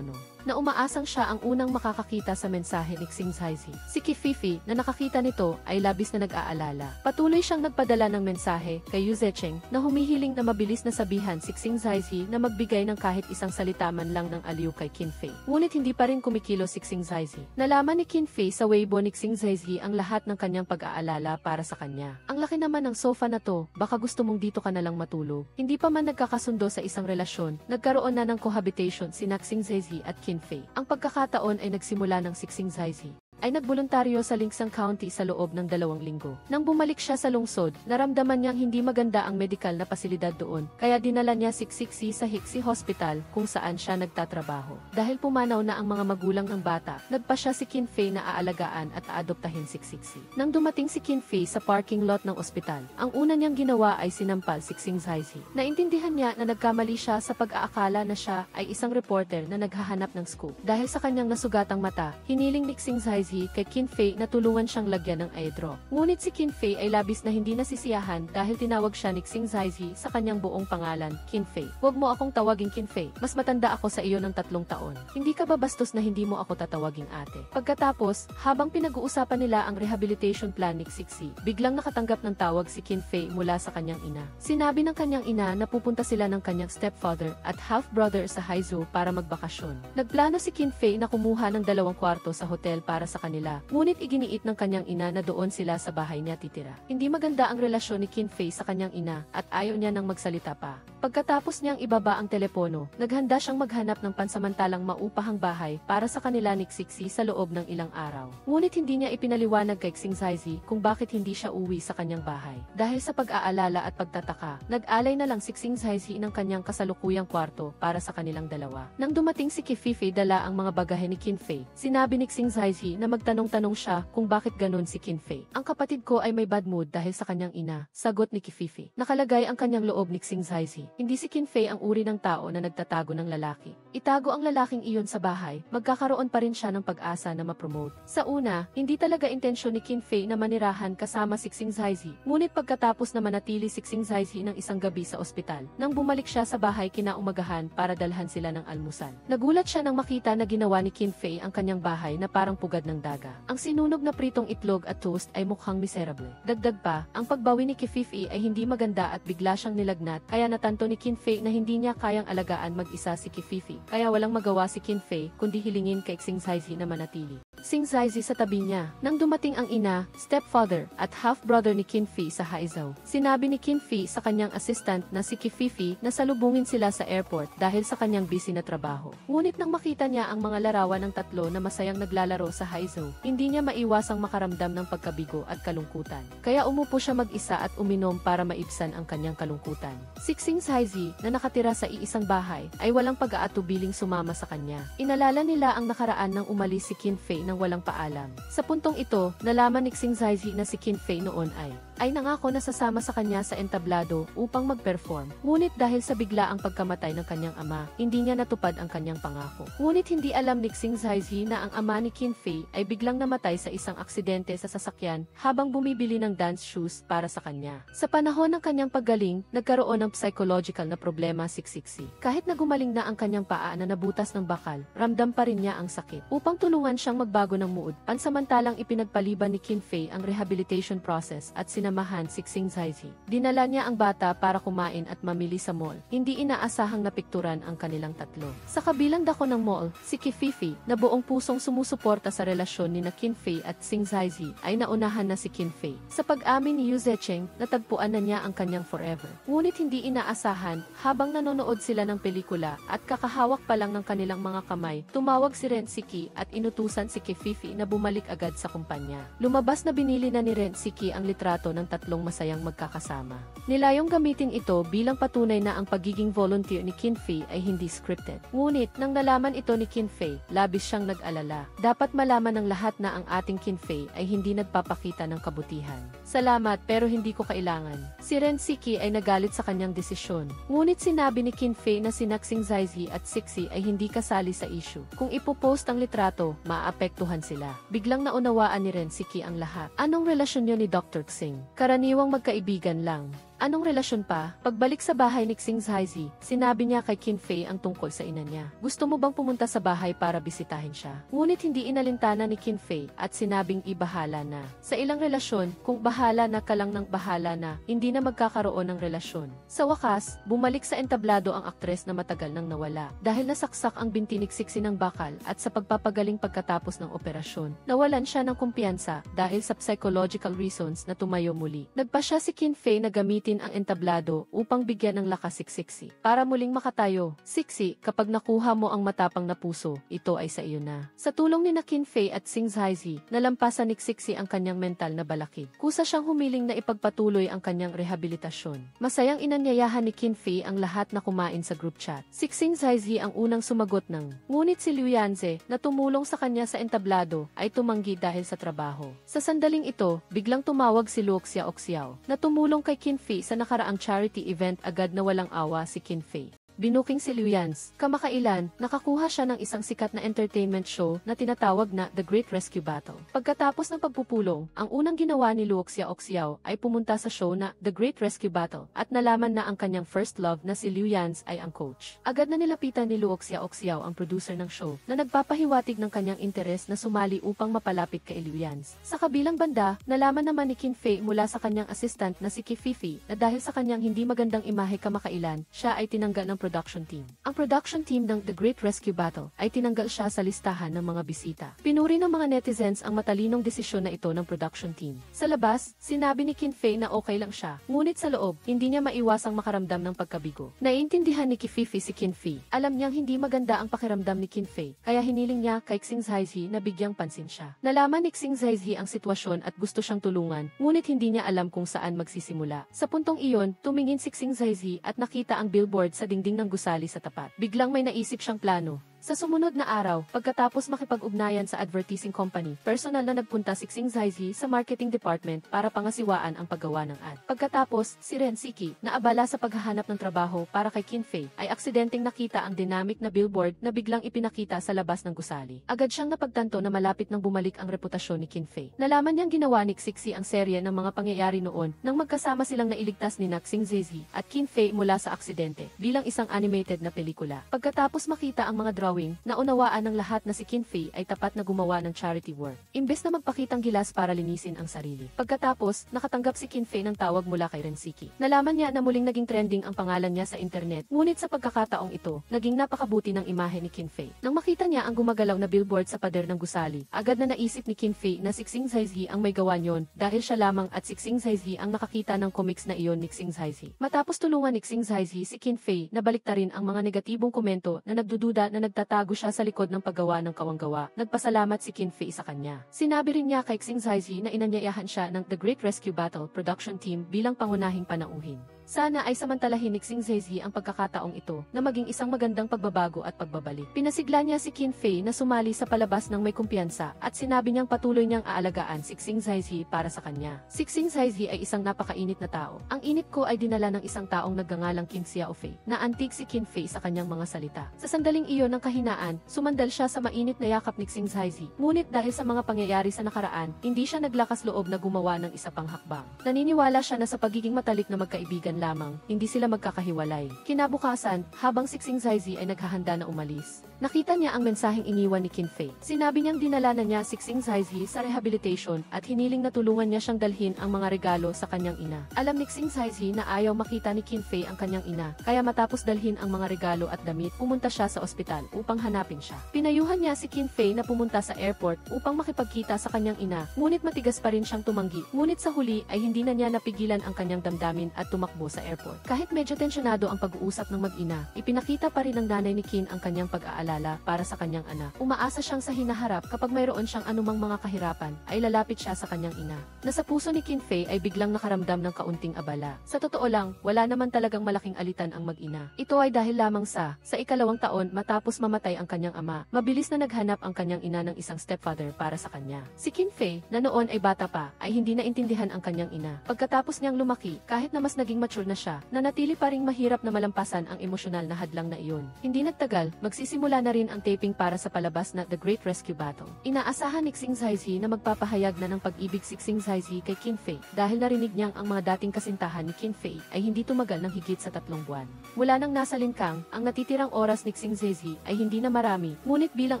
Na umaasang siya ang unang makakakita sa mensahe ni Xing Zaizi. Si Kififi, na nakakita nito, ay labis na nag-aalala. Patuloy siyang nagpadala ng mensahe kay Yu Zecheng na humihiling na mabilis na sabihan si Xing Zaizi na magbigay ng kahit isang salita man lang ng aliw kay Qin Fei. Ngunit hindi pa rin kumikilo si Xing Zaizi. Nalaman ni Qin Fei sa Weibo ni Xing Zaizi ang lahat ng kanyang pag-aalala para sa kanya. Ang laki naman ng sofa na to, baka gusto mong dito ka na lang matulog. Hindi pa man nagkakasundo sa isang relasyon, nagkaroon na ng cohabitation sina Xing Zaizi at Qin Fei. Ang pagkakataon ay nagsimula ng si Xing Zaizi. ay nagboluntaryo sa Lingsang County sa loob ng 2 linggo. Nang bumalik siya sa lungsod, naramdaman niyang hindi maganda ang medikal na pasilidad doon, kaya dinala niya si Sixi sa Hixie Hospital kung saan siya nagtatrabaho. Dahil pumanaw na ang mga magulang ng bata, nagpa siya si Qin Fei na aalagaan at aadoptahin si Sixi. Nang dumating si Qin Fei sa parking lot ng ospital, ang una niyang ginawa ay sinampal si Xing Zaizi. Naintindihan niya na nagkamali siya sa pag-aakala na siya ay isang reporter na naghahanap ng scoop. Dahil sa kanyang nasugatang mata, hiniling ni Xing Zaizi kay Qin Fei na tulungan siyang lagyan ng eye drop. Ngunit si Qin Fei ay labis na hindi nasisiyahan dahil tinawag siya ni Xing Zaizi sa kanyang buong pangalan, Qin Fei. "Huwag mo akong tawaging Qin Fei, mas matanda ako sa iyo ng 3 taon. Hindi ka ba bastos na hindi mo ako tatawaging ate?" Pagkatapos, habang pinag-uusapan nila ang rehabilitation plan ni Sixi, biglang nakatanggap ng tawag si Qin Fei mula sa kanyang ina. Sinabi ng kanyang ina na pupunta sila ng kanyang stepfather at half-brother sa Haizu para magbakasyon. Nagplano si Qin Fei na kumuha ng 2 kwarto sa hotel para sa kanila, ngunit iginiit ng kanyang ina na doon sila sa bahay niya titira. Hindi maganda ang relasyon ni Qin Fei sa kanyang ina at ayaw niya nang magsalita pa. Pagkatapos niyang ibaba ang telepono, naghanda siyang maghanap ng pansamantalang maupahang bahay para sa kanila ni Sixi sa loob ng ilang araw. Ngunit hindi niya ipinaliwanag kay Xing Zaizi kung bakit hindi siya uwi sa kanyang bahay. Dahil sa pag-aalala at pagtataka, nag-alay na lang si Xing Zaizi ng kanyang kasalukuyang kwarto para sa kanilang dalawa. Nang dumating si Qin Fei dala ang mga bagahe ni Qin Fei, sinabi ni Xing Zaizi na magtanong-tanong siya kung bakit ganun si Qin Fei. "Ang kapatid ko ay may bad mood dahil sa kanyang ina," sagot ni Qin Fei. Nakalagay ang kanyang loob ni Xing Zaizi. Hindi si Qin Fei ang uri ng tao na nagtatago ng lalaki. Itago ang lalaking iyon sa bahay, magkakaroon pa rin siya ng pag-asa na ma-promote. Sa una, hindi talaga intensyon ni Qin Fei na manirahan kasama si Xing Zaizi, ngunit pagkatapos na manatili si Xing Zaizi ng isang gabi sa ospital, nang bumalik siya sa bahay kinaumagahan para dalhan sila ng almusal. Nagulat siya nang makita na ginawa ni Qin Fei ang kanyang bahay na parang pugad ng daga. Ang sinunog na pritong itlog at toast ay mukhang miserable. Dagdag pa, ang pagbawi ni Qin Fei ay hindi maganda at bigla siyang nilagnat, kaya natanto ni Qin Fei na hindi niya kayang alagaan mag-isa si Qin Fei, kaya walang magawa si Qin Fei kundi hilingin kay Xing Zaizi na manatili. Xing Zaizi sa tabi niya. Nang dumating ang ina, stepfather, at half-brother ni Qin Fei sa Haizu, sinabi ni Qin Fei sa kanyang assistant na si Qin Fei na salubungin sila sa airport dahil sa kanyang busy na trabaho. Ngunit nang makita niya ang mga larawan ng tatlo na masayang naglalaro sa Haizu, hindi niya maiwasang makaramdam ng pagkabigo at kalungkutan. Kaya umupo siya mag-isa at uminom para maibsan ang kanyang kalungkutan. Si Xing Zaizi, na nakatira sa iisang bahay, ay walang pag-aatubiling sumama sa kanya. Inalala nila ang nakaraan nang umalis si Qin Fei nang walang paalam. Sa puntong ito, nalaman ni Xing Zaizi na si Qin Fei noon ay nangako na sasama sa kanya sa entablado upang mag-perform. Ngunit dahil sa biglaang pagkamatay ng kanyang ama, hindi niya natupad ang kanyang pangako. Ngunit hindi alam ni Xing Zaizi na ang ama ni Qin Fei ay biglang namatay sa isang aksidente sa sasakyan habang bumibili ng dance shoes para sa kanya. Sa panahon ng kanyang paggaling, nagkaroon ng psychological na problema si Sixi. Kahit na gumaling na ang kanyang paa na nabutas ng bakal, ramdam pa rin niya ang sakit. Upang tulungan siyang magbago ng mood, pansamantalang ipinagpaliban ni Qin Fei ang rehabilitation process at sinamahan si Xing Zaizi. Dinala niya ang bata para kumain at mamili sa mall. Hindi inaasahang napikturan ang kanilang tatlo. Sa kabilang dako ng mall, si Qin Fei, na buong pusong sumusuporta sa relasyon ni Qin Fei at Xing Zaizi, ay naunahan na si Qin Fei. Sa pag-amin ni Yu Zecheng, natagpuan na niya ang kanyang forever. Ngunit hindi inaasahan, habang nanonood sila ng pelikula at kakahawak pa lang ng kanilang mga kamay, tumawag si Ren Siki at inutusan si Qin Fei na bumalik agad sa kumpanya. Lumabas na binili na ni Ren Siki ang litrato ng tatlong masayang magkakasama. Nilayong gamitin ito bilang patunay na ang pagiging volunteer ni Qin Fei ay hindi scripted. Ngunit nang nalaman ito ni Qin Fei, labis siyang nag-alala. Dapat malaman ng lahat na ang ating Qin Fei ay hindi nagpapakita ng kabutihan. Salamat pero hindi ko kailangan. Si Ren Siki ay nagalit sa kanyang desisyon. Ngunit sinabi ni Qin Fei na si Xing Zaizi at Sixi ay hindi kasali sa issue. Kung ipopost ang litrato, maapektuhan sila. Biglang naunawaan ni Ren Siki ang lahat. Anong relasyon niyo ni Dr. Xing? Karaniwang magkaibigan lang. Anong relasyon pa? Pagbalik sa bahay ni Xing Zaizi, sinabi niya kay Qin Fei ang tungkol sa ina niya. Gusto mo bang pumunta sa bahay para bisitahin siya? Ngunit hindi inalintana ni Qin Fei at sinabing ibahala na. Sa ilang relasyon, kung bahala na ka lang ng bahala na, hindi na magkakaroon ng relasyon. Sa wakas, bumalik sa entablado ang aktres na matagal nang nawala. Dahil nasaksak ang binti ni Sixi ng bakal at sa pagpapagaling pagkatapos ng operasyon, nawalan siya ng kumpiyansa dahil sa psychological reasons na tumayo muli. Nagpa siya si Qin Fei na gamitin gamitin ang entablado upang bigyan ng lakas si Sixi. Para muling makatayo, Sixi, kapag nakuha mo ang matapang na puso, ito ay sa iyo na. Sa tulong ni Qin Fei at Xing Zaizi, nalampasan ni Sixi ang kanyang mental na balakid. Kusa siyang humiling na ipagpatuloy ang kanyang rehabilitasyon. Masayang inanyayahan ni Qin Fei ang lahat na kumain sa group chat. Si Xing Zaizi ang unang sumagot ng, ngunit si Liu Yanze, na tumulong sa kanya sa entablado, ay tumanggi dahil sa trabaho. Sa sandaling ito, biglang tumawag si Luo Xiaoxiao, na tumulong kay Qin Fei sa nakaraang charity event. Agad na walang awa si Qin Fei. Binuking si Liu Yanze. Kamakailan, nakakuha siya ng isang sikat na entertainment show na tinatawag na The Great Rescue Battle. Pagkatapos ng pagpupulong, ang unang ginawa ni Luo Xiaoxiao ay pumunta sa show na The Great Rescue Battle at nalaman na ang kanyang first love na si Liu Yanze ay ang coach. Agad na nilapitan ni Luo Xiaoxiao ang producer ng show na nagpapahiwatig ng kanyang interes na sumali upang mapalapit kay Liu Yanze. Sa kabilang banda, nalaman naman ni Qin Fei mula sa kanyang assistant na si Fifi na dahil sa kanyang hindi magandang imahe kamakailan, siya ay tinanggal ng production team. Ang production team ng The Great Rescue Battle ay tinanggal siya sa listahan ng mga bisita. Pinuri ng mga netizens ang matalinong desisyon na ito ng production team. Sa labas, sinabi ni Qin Fei na okay lang siya, ngunit sa loob, hindi niya maiwasang makaramdam ng pagkabigo. Naiintindihan ni Fifi si Qin Fei. Alam niyang hindi maganda ang pakiramdam ni Qin Fei, kaya hiniling niya kay Xing Zaizi na bigyang pansin siya. Nalaman ni Xing Zaizi ang sitwasyon at gusto siyang tulungan, ngunit hindi niya alam kung saan magsisimula. Sa puntong iyon, tumingin si Xing Zaizi at nakita ang billboard sa dingding ng gusali sa tapat. Biglang may naisip siyang plano. Sa sumunod na araw, pagkatapos makipag-ugnayan sa advertising company, personal na nagpunta si Xing Zaizi sa marketing department para pangasiwaan ang paggawa ng ad. Pagkatapos, si Ren Siki, na abala sa paghahanap ng trabaho para kay Qin Fei, ay aksidenteng nakita ang dynamic na billboard na biglang ipinakita sa labas ng gusali. Agad siyang napagtanto na malapit nang bumalik ang reputasyon ni Qin Fei. Nalaman niyang ginawa ni Sixi ang serye ng mga pangyayari noon nang magkasama silang nailigtas ni Xing Zaizi at Qin Fei mula sa aksidente bilang isang animated na pelikula. Pagkatapos makita ang mga drawing, naunawaan ng lahat na si Qin Fei ay tapat na gumawa ng charity work, imbes na magpakitang gilas para linisin ang sarili. Pagkatapos, nakatanggap si Qin Fei ng tawag mula kay Rensiki. Nalaman niya na muling naging trending ang pangalan niya sa internet, ngunit sa pagkakataong ito, naging napakabuti ng imahe ni Qin Fei. Nang makita niya ang gumagalaw na billboard sa pader ng gusali, agad na naisip ni Qin Fei na si Xing Zaizi ang may gawa niyon dahil siya lamang at si Xing Zaizi ang nakakita ng comics na iyon ni Xing Zaizi. Matapos tulungan ni Xing Zaizi si Qin Fei na baliktarin ang mga negatibong komento na nagdududa na nagtatago siya sa likod ng paggawa ng kawanggawa, nagpasalamat si Qin Fei sa kanya. Sinabi rin niya kay Xing Zaizi na inanyayahan siya ng The Great Rescue Battle production team bilang pangunahing panauhin. Sana ay samantalahin ni Xing Zaizi ang pagkakataong ito na maging isang magandang pagbabago at pagbabalik. Pinasigla niya si Qin Fei na sumali sa palabas ng may kumpiyansa at sinabi niyang patuloy niyang aalagaan si Xing Zaizi para sa kanya. Si Xing Zaizi ay isang napakainit na tao. Ang init ko ay dinala ng isang taong nagngangalang Qin Xiaofei na antig si Qin Fei sa kanyang mga salita. Sa sandaling iyon ng kahinaan, sumandal siya sa mainit na yakap ni Xing Zaizi. Ngunit dahil sa mga pangyayari sa nakaraan, hindi siya naglakas loob na gumawa ng isa pang hakbang. Naniniwala siya na sa pagiging matalik na magkaibigan lamang, hindi sila magkakahiwalay. Kinabukasan, habang si Xing Zaizi ay naghahanda na umalis, nakita niya ang mensaheng iniwan ni Qin Fei. Sinabi niyang dinala na niya si Xing Zaizi sa rehabilitation at hiniling na tulungan niya siyang dalhin ang mga regalo sa kanyang ina. Alam ni Xing Zaizi na ayaw makita ni Qin Fei ang kanyang ina, kaya matapos dalhin ang mga regalo at damit, pumunta siya sa ospital upang hanapin siya. Pinayuhan niya si Qin Fei na pumunta sa airport upang makipagkita sa kanyang ina, ngunit matigas pa rin siyang tumanggi. Ngunit sa huli ay hindi na niya napigilan ang kanyang damdamin at tumakbo sa airport. Kahit medyo tensyonado ang pag-uusap ng mag-ina, ipinakita pa rin ng nanay ni Qin ang kanyang pag-aalala para sa kanyang anak. Umaasa siyang sa hinaharap kapag mayroon siyang anumang mga kahirapan, ay lalapit siya sa kanyang ina. Na sa puso ni Qin Fei ay biglang nakaramdam ng kaunting abala. Sa totoo lang, wala naman talagang malaking alitan ang mag-ina. Ito ay dahil lamang sa ikalawang taon matapos mamatay ang kanyang ama, mabilis na naghanap ang kanyang ina ng isang stepfather para sa kanya. Si Qin Fei, na noon ay bata pa, ay hindi naintindihan ang kanyang ina. Pagkatapos niyang lumaki, kahit na mas naging mature na siya, nanatili pa ring mahirap na malampasan ang emosyonal na hadlang na iyon. Hindi nagtagal, magsisimula na rin ang taping para sa palabas na The Great Rescue Battle. Inaasahan ni Xing Zaizi na magpapahayag na ng pag-ibig si Xing Zaizi kay Qin Fei dahil narinig niyang ang mga dating kasintahan ni Qin Fei ay hindi tumagal ng higit sa 3 buwan. Mula nang nasa lingkang, ang natitirang oras ni Xing Zaizi ay hindi na marami, ngunit bilang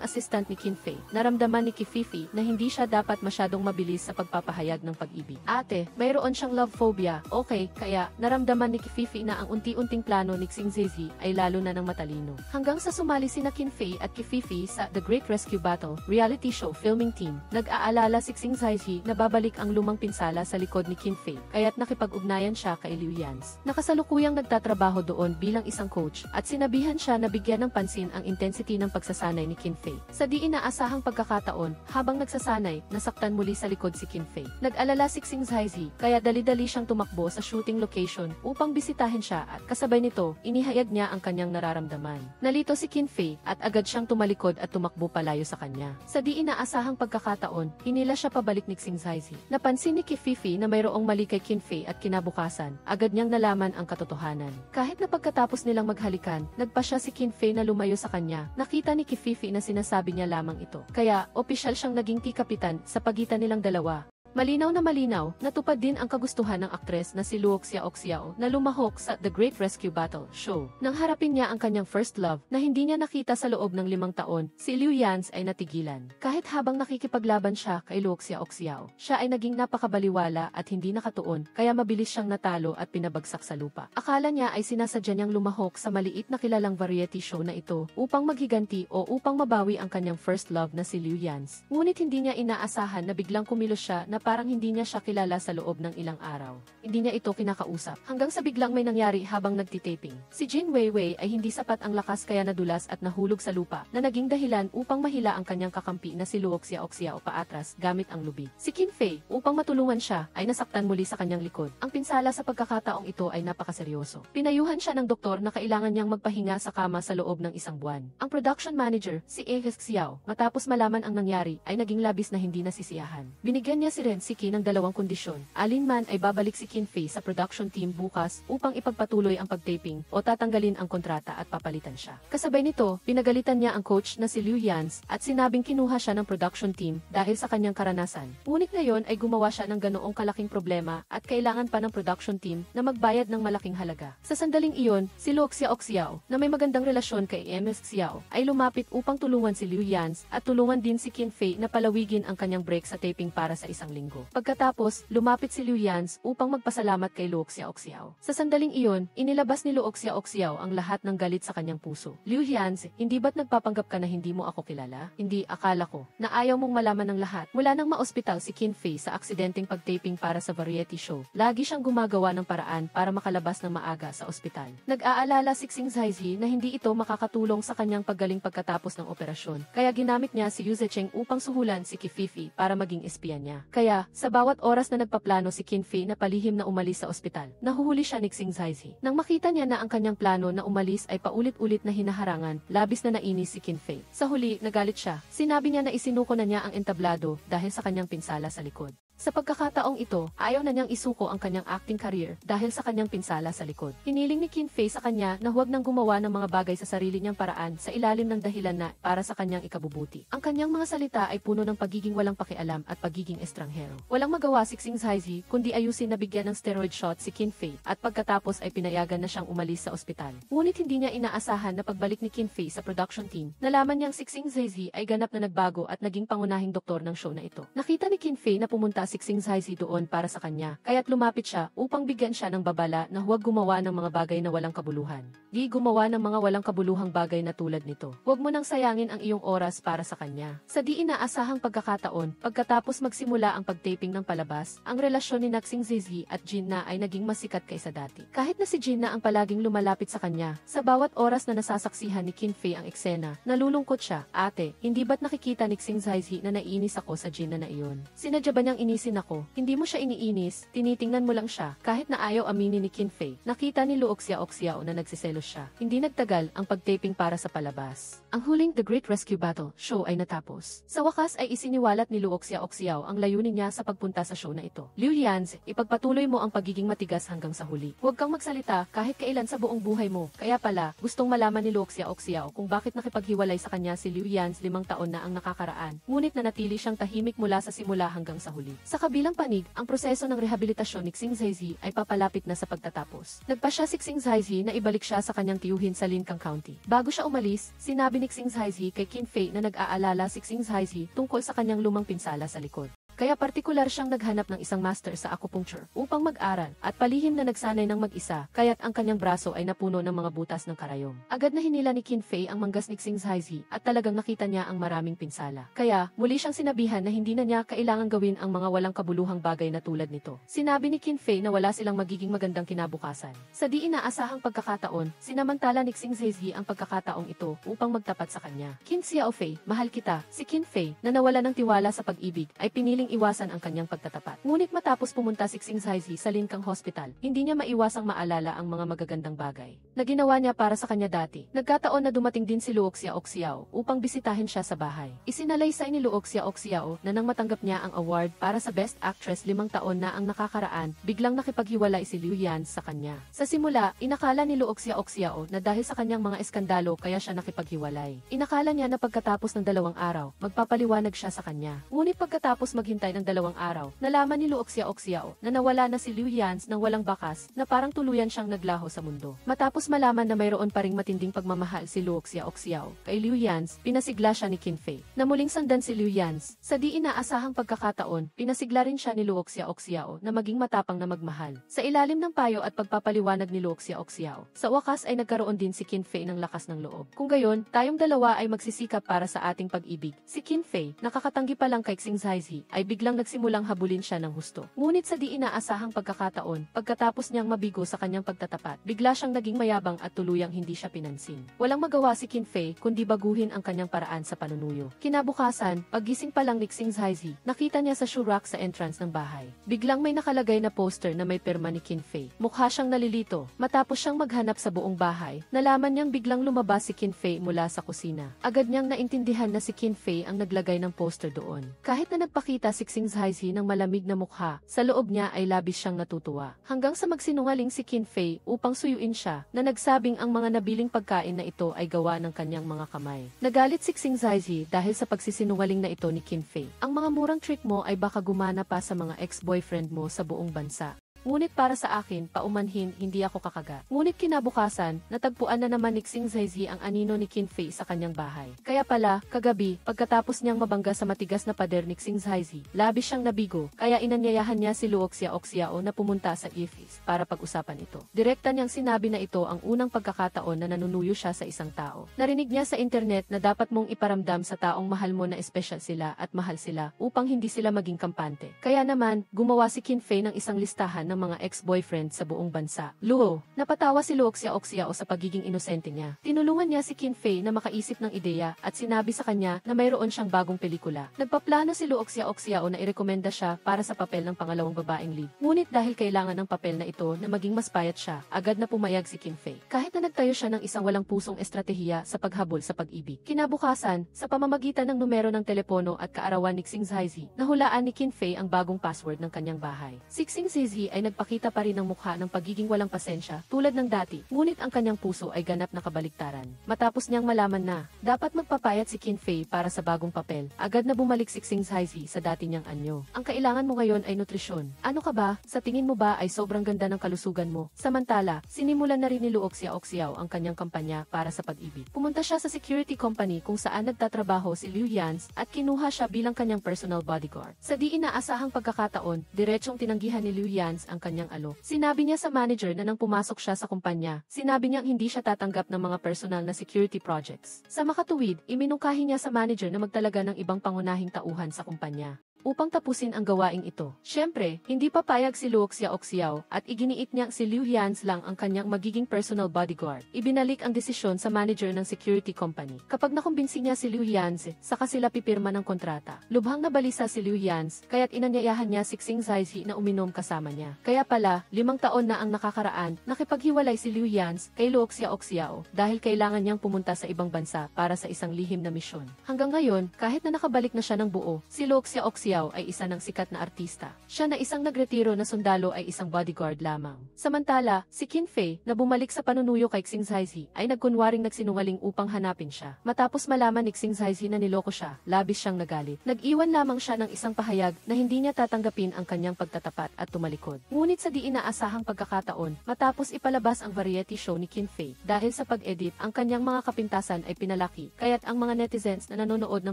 assistant ni Qin Fei, naramdaman ni Fifi na hindi siya dapat masyadong mabilis sa pagpapahayag ng pag-ibig. Ate, mayroon siyang love phobia, okay, kaya naramdaman ni Fifi na ang unti-unting plano ni Xing Zaizi ay lalo na ng matalino. Hanggang sa sumali sina Qin Qin Fei at Kififi sa The Great Rescue Battle reality show filming team. Nag-aalala si Xing Zaizi na babalik ang lumang pinsala sa likod ni Qin Fei, kaya't nakipag-ugnayan siya kay Liu Yan's. Nakasalukuyang nagtatrabaho doon bilang isang coach at sinabihan siya na bigyan ng pansin ang intensity ng pagsasanay ni Qin Fei. Sa di inaasahang pagkakataon, habang nagsasanay, nasaktan muli sa likod si Qin Fei. Nag-alala si Xing Zaizi, kaya dali-dali siyang tumakbo sa shooting location upang bisitahin siya at kasabay nito, inihayag niya ang kanyang nararamdaman. Nalito si Qin Fei at agad siyang tumalikod at tumakbo palayo sa kanya. Sa di inaasahang pagkakataon, hinila siya pabalik ni Xing Zaizi. Napansin ni Kififi na mayroong mali kay Qin Fei at kinabukasan, agad niyang nalaman ang katotohanan. Kahit na pagkatapos nilang maghalikan, nagpa siya si Qin Fei na lumayo sa kanya. Nakita ni Kififi na sinasabi niya lamang ito. Kaya, opisyal siyang naging kapitan sa pagitan nilang dalawa. Malinaw na malinaw, natupad din ang kagustuhan ng aktres na si Luo Xiaoxiao na lumahok sa The Great Rescue Battle show. Nang harapin niya ang kanyang first love na hindi niya nakita sa loob ng 5 taon, si Liu Yan's ay natigilan. Kahit habang nakikipaglaban siya kay Luo Xiaoxiao, siya ay naging napakabaliwala at hindi nakatuon, kaya mabilis siyang natalo at pinabagsak sa lupa. Akala niya ay sinasadya niyang lumahok sa maliit na kilalang variety show na ito upang maghiganti o upang mabawi ang kanyang first love na si Liu Yan's. Ngunit hindi niya inaasahan na biglang kumilos siya na parang hindi niya siya kilala sa loob ng ilang araw. Hindi niya ito kinakausap. Hanggang sa biglang may nangyari habang nagtitaping. Si Jin Weiwei ay hindi sapat ang lakas kaya nadulas at nahulog sa lupa na naging dahilan upang mahila ang kanyang kakampi na si Luo Xiaoxiao paatras gamit ang lubi. Si Qin Fei, upang matulungan siya, ay nasaktan muli sa kanyang likod. Ang pinsala sa pagkakataong ito ay napakaseryoso. Pinayuhan siya ng doktor na kailangan niyang magpahinga sa kama sa loob ng 1 buwan. Ang production manager, si Xiao, matapos malaman ang nangyari, ay naging labis na hindi nasisiyahan. Binigyan niya si si Qin ng 2 kondisyon. Alinman ay babalik si Qin Fei sa production team bukas upang ipagpatuloy ang pagtaping o tatanggalin ang kontrata at papalitan siya. Kasabay nito, pinagalitan niya ang coach na si Liu Yan's at sinabing kinuha siya ng production team dahil sa kanyang karanasan. Ngunit ngayon ay gumawa siya ng ganoong kalaking problema at kailangan pa ng production team na magbayad ng malaking halaga. Sa sandaling iyon, si Luo Xiaoxiao na may magandang relasyon kay MS Xiao ay lumapit upang tulungan si Liu Yan's at tulungan din si Qin Fei na palawigin ang kanyang break sa taping para sa 1 linggo. Pagkatapos, lumapit si Liu Yan's upang magpasalamat kay Luo Xiaoxiao. Sa sandaling iyon, inilabas ni Luo Xiaoxiao ang lahat ng galit sa kanyang puso. Liu Yan's, hindi ba't nagpapanggap ka na hindi mo ako kilala? Hindi, akala ko na ayaw mong malaman ng lahat. Mula nang maospital si Qin Fei sa aksidenteng pagtaping para sa variety show, lagi siyang gumagawa ng paraan para makalabas ng maaga sa ospital. Nag-aalala si Xing Zaizi na hindi ito makakatulong sa kanyang paggaling pagkatapos ng operasyon, kaya ginamit niya si Yu Zecheng upang suhulan si Kififi para maging espiya niya. Kaya, sa bawat oras na nagpaplano si Qin Fei na palihim na umalis sa ospital, nahuhuli siya ni Xing Zaizi. Nang makita niya na ang kanyang plano na umalis ay paulit-ulit na hinaharangan, labis na nainis si Qin Fei. Sa huli, nagalit siya. Sinabi niya na isinuko na niya ang entablado dahil sa kanyang pinsala sa likod. Sa pagkakataong ito, ayaw na niyang isuko ang kanyang acting career dahil sa kanyang pinsala sa likod. Hiniling ni Qin Fei sa kanya na huwag nang gumawa ng mga bagay sa sarili niyang paraan sa ilalim ng dahilan na para sa kanyang ikabubuti. Ang kanyang mga salita ay puno ng pagiging walang pakialam at pagiging estranghero. Walang magawa si Xing Zaizi kundi ayusin na bigyan ng steroid shot si Qin Fei at pagkatapos ay pinayagan na siyang umalis sa ospital. Ngunit hindi niya inaasahan na pagbalik ni Qin Fei sa production team, nalaman niyang si Xing Zaizi ay ganap na nagbago at naging pangunahing doktor ng show na ito. Nakita ni Qin Fei na pumunta si Xing Zaizi doon para sa kanya, kaya't lumapit siya upang bigyan siya ng babala na huwag gumawa ng mga bagay na walang kabuluhan. Di gumawa ng mga walang kabuluhang bagay na tulad nito. Huwag mo nang sayangin ang iyong oras para sa kanya. Sa di inaasahang pagkakataon, pagkatapos magsimula ang pagtaping ng palabas, ang relasyon ni Xing Zaizi at Jin Na ay naging masikat kaysa dati. Kahit na si Jin Na ang palaging lumalapit sa kanya, sa bawat oras na nasasaksihan ni Qin Fei ang eksena, nalulungkot siya. Ate, hindi ba't nakikita ni Xing Zaizi na naiinis ako sa Jin Na iyon? Sinadya ba niyang inisin ako? Hindi mo siya iniinis, tinitingnan mo lang siya. Kahit na ayaw aminin ni Qin Fei, nakita ni Luo Xiaoxiao na nagsiselos siya. Hindi nagtagal ang pagtaping para sa palabas. Ang huling The Great Rescue Battle show ay natapos. Sa wakas ay isiniwalat ni Luo Xiaoxiao ang layunin niya sa pagpunta sa show na ito. Liu Yan's, ipagpatuloy mo ang pagiging matigas hanggang sa huli. Huwag kang magsalita kahit kailan sa buong buhay mo. Kaya pala, gustong malaman ni Luo Xiaoxiao kung bakit nakipaghiwalay sa kanya si Liu Yan's 5 taon na ang nakakaraan. Ngunit nanatili siyang tahimik mula sa simula hanggang sa huli. Sa kabilang panig, ang proseso ng rehabilitasyon ni Xing Zaizi ay papalapit na sa pagtatapos. Nagpa siya si Xing Zaizi na ibalik siya sa kanyang tiyuhin sa Lincang County. Bago siya umalis, sinabi ni Xing Zaizi kay Qin Fei na nag-aalala si Xing Zaizi tungkol sa kanyang lumang pinsala sa likod. kaya partikular siyang naghanap ng isang master sa acupuncture upang mag-aral at palihim na nagsanay ng mag-isa kaya't ang kanyang braso ay napuno ng mga butas ng karayom. Agad na hinila ni Qin Fei ang manggas ni Xing Zaizi at talagang nakita niya ang maraming pinsala. Kaya muli siyang sinabihan na hindi na niya kailangang gawin ang mga walang kabuluhang bagay na tulad nito. Sinabi ni Qin Fei na wala silang magiging magandang kinabukasan. Sa di inaasahang pagkakataon, sinamantala ni Xing Zaizi ang pagkakataong ito upang magtapat sa kanya. Qin Xiaofei, mahal kita. Si Qin Fei, na nawala ng tiwala sa pag-ibig, ay piniling iwasan ang kanyang pagtatapat. Ngunit matapos pumunta si Xing Zaizi sa Linkang Hospital, hindi niya maiwasang maalala ang mga magagandang bagay na ginawa niya para sa kanya dati. Nagkataon na dumating din si Luo Xiaoxiao upang bisitahin siya sa bahay. Isinalaysay ni Luo Xiaoxiao na nang matanggap niya ang award para sa Best Actress 5 taon na ang nakakaraan, biglang nakipaghiwalay si Liu Yan sa kanya. Sa simula, inakala ni Luo Xiaoxiao na dahil sa kanyang mga eskandalo kaya siya nakipaghiwalay. Inakala niya na pagkatapos ng 2 araw, magpapaliwanag siya sa kanya. Ngunit pagkatapos maghintay ng 2 araw, nalaman ni Luo Xiaoxiao na nawala na si Liu Yan nang walang bakas na parang tuluyan siyang naglaho sa mundo. Matapos malaman na mayroon pa ring matinding pagmamahal si Luo Xiaoxiao kay Liu Yan, pinasigla siya ni Qin Fei na muling sandan si Liu Yan. Sa di inaasahang pagkakataon, pinasigla rin siya ni Luo Xiaoxiao na maging matapang na magmahal. Sa ilalim ng payo at pagpapaliwanag ni Luo Xiaoxiao, sa wakas ay nagkaroon din si Qin Fei ng lakas ng loob. Kung gayon, tayong dalawa ay magsisikap para sa ating pag-ibig. Si Qin Fei, nakakatanggi pa lang kay Xing Zaizi, ay biglang nagsimulang habulin siya ng husto. Ngunit sa di inaasahang pagkakataon, pagkatapos niyang mabigo sa kanyang pagtatapat, bigla siyang naging mayabang at tuluyang hindi siya pinansin. Walang magawa si Qin Fei kundi baguhin ang kanyang paraan sa panunuyo. Kinabukasan, paggising pa lang ni Xing Zaizi, nakita niya sa shoe rack sa entrance ng bahay. Biglang may nakalagay na poster na may pirma ni Qin Fei. Mukha siyang nalilito. Matapos siyang maghanap sa buong bahay, nalaman niyang biglang lumabas si Qin Fei mula sa kusina. Agad niyang naintindihan na si Qin Fei ang naglagay ng poster doon. Kahit na nagpakita si Xing Zaizi ng malamig na mukha, sa loob niya ay labis siyang natutuwa. Hanggang sa magsinungaling si Qin Fei upang suyuin siya, na nagsabing ang mga nabiling pagkain na ito ay gawa ng kanyang mga kamay. Nagalit si Xing Zaizi dahil sa pagsisinungaling na ito ni Qin Fei. Ang mga murang trick mo ay baka gumana pa sa mga ex-boyfriend mo sa buong bansa. Ngunit para sa akin, paumanhin, hindi ako kakagat. Ngunit kinabukasan, natagpuan na naman ni Xing Zaizi ang anino ni Qin Fei sa kanyang bahay. Kaya pala, kagabi, pagkatapos niyang mabangga sa matigas na pader ni Xing Zaizi, labis siyang nabigo, kaya inanyayahan niya si Luo Xiaoxiao na pumunta sa office para pag-usapan ito. Direkta niyang sinabi na ito ang unang pagkakataon na nanunuyo siya sa isang tao. Narinig niya sa internet na dapat mong iparamdam sa taong mahal mo na espesyal sila at mahal sila upang hindi sila maging kampante. Kaya naman, gumawa si Qin Fei ng isang listahan ng mga ex-boyfriend sa buong bansa. Luo, napatawa si Luo Xiaoxiao sa pagiging inosente niya. Tinulungan niya si Qin Fei na makaisip ng ideya at sinabi sa kanya na mayroon siyang bagong pelikula. Nagpaplano si Luo Xiaoxiao na irekomenda siya para sa papel ng pangalawang babaeng lead. Ngunit dahil kailangan ng papel na ito na maging mas payat siya, agad na pumayag si Qin Fei. Kahit na nagtayo siya ng isang walang pusong estratehiya sa paghabol sa pag-ibig. Kinabukasan, sa pamamagitan ng numero ng telepono at kaarawan ni Xing Zaizi, nahulaan ni Qin Fei ang bagong password ng kanyang bahay. Si Xing Zaizi ay nagpakita pa rin ng mukha ng pagiging walang pasensya tulad ng dati, ngunit ang kanyang puso ay ganap na kabaliktaran. Matapos niyang malaman na dapat magpapayat si Qin Fei para sa bagong papel, agad na bumalik si Xing Zaizi sa dati niyang anyo. Ang kailangan mo ngayon ay nutrisyon. Ano ka ba? Sa tingin mo ba ay sobrang ganda ng kalusugan mo? Samantala, sinimulan na rin ni Luo Xiaoxiao ang kanyang kampanya para sa pag-ibig. Pumunta siya sa security company kung saan nagtatrabaho si Liu Yan at kinuha siya bilang kanyang personal bodyguard. Sa di inaasahang pagkakataon, diretsong tinanggihan ni Liu Yan ang kanyang Sinabi niya sa manager na nang pumasok siya sa kumpanya, sinabi niyang hindi siya tatanggap ng mga personal na security projects. Sa makatuwid, iminungkahi niya sa manager na magtalaga ng ibang pangunahing tauhan sa kumpanya upang tapusin ang gawaing ito. Siyempre, hindi papayag si Luo Xiaoxiao at iginiit niya si Liu Yan lang ang kanyang magiging personal bodyguard. Ibinalik ang desisyon sa manager ng security company. Kapag nakumbinsi niya si Liu Yan, saka sila pipirma ng kontrata. Lubhang nabalisa si Liu Yan, kaya't inanyayahan niya si Xing Zaizi na uminom kasama niya. Kaya pala, 5 taon na ang nakakaraan, nakipaghiwalay si Liu Yan kay Luo Xiaoxiao dahil kailangan niyang pumunta sa ibang bansa para sa isang lihim na misyon. Hanggang ngayon, kahit na nakabalik na siya ng buo, si Luo Xiaoxiao ay isa ng sikat na artista. Siya na isang nagretiro na sundalo ay isang bodyguard lamang. Samantala, si Qin Fei na bumalik sa panunuyo kay Xing Zaizi ay nagkunwaring nagsinungaling upang hanapin siya. Matapos malaman ni Xing Zaizi na niloko siya, labis siyang nagalit. Nag-iwan lamang siya ng isang pahayag na hindi niya tatanggapin ang kanyang pagtatapat at tumalikod. Ngunit sa di inaasahang pagkakataon, matapos ipalabas ang variety show ni Qin Fei, dahil sa pag-edit, ang kanyang mga kapintasan ay pinalaki, kaya't ang mga netizens na nanonood ng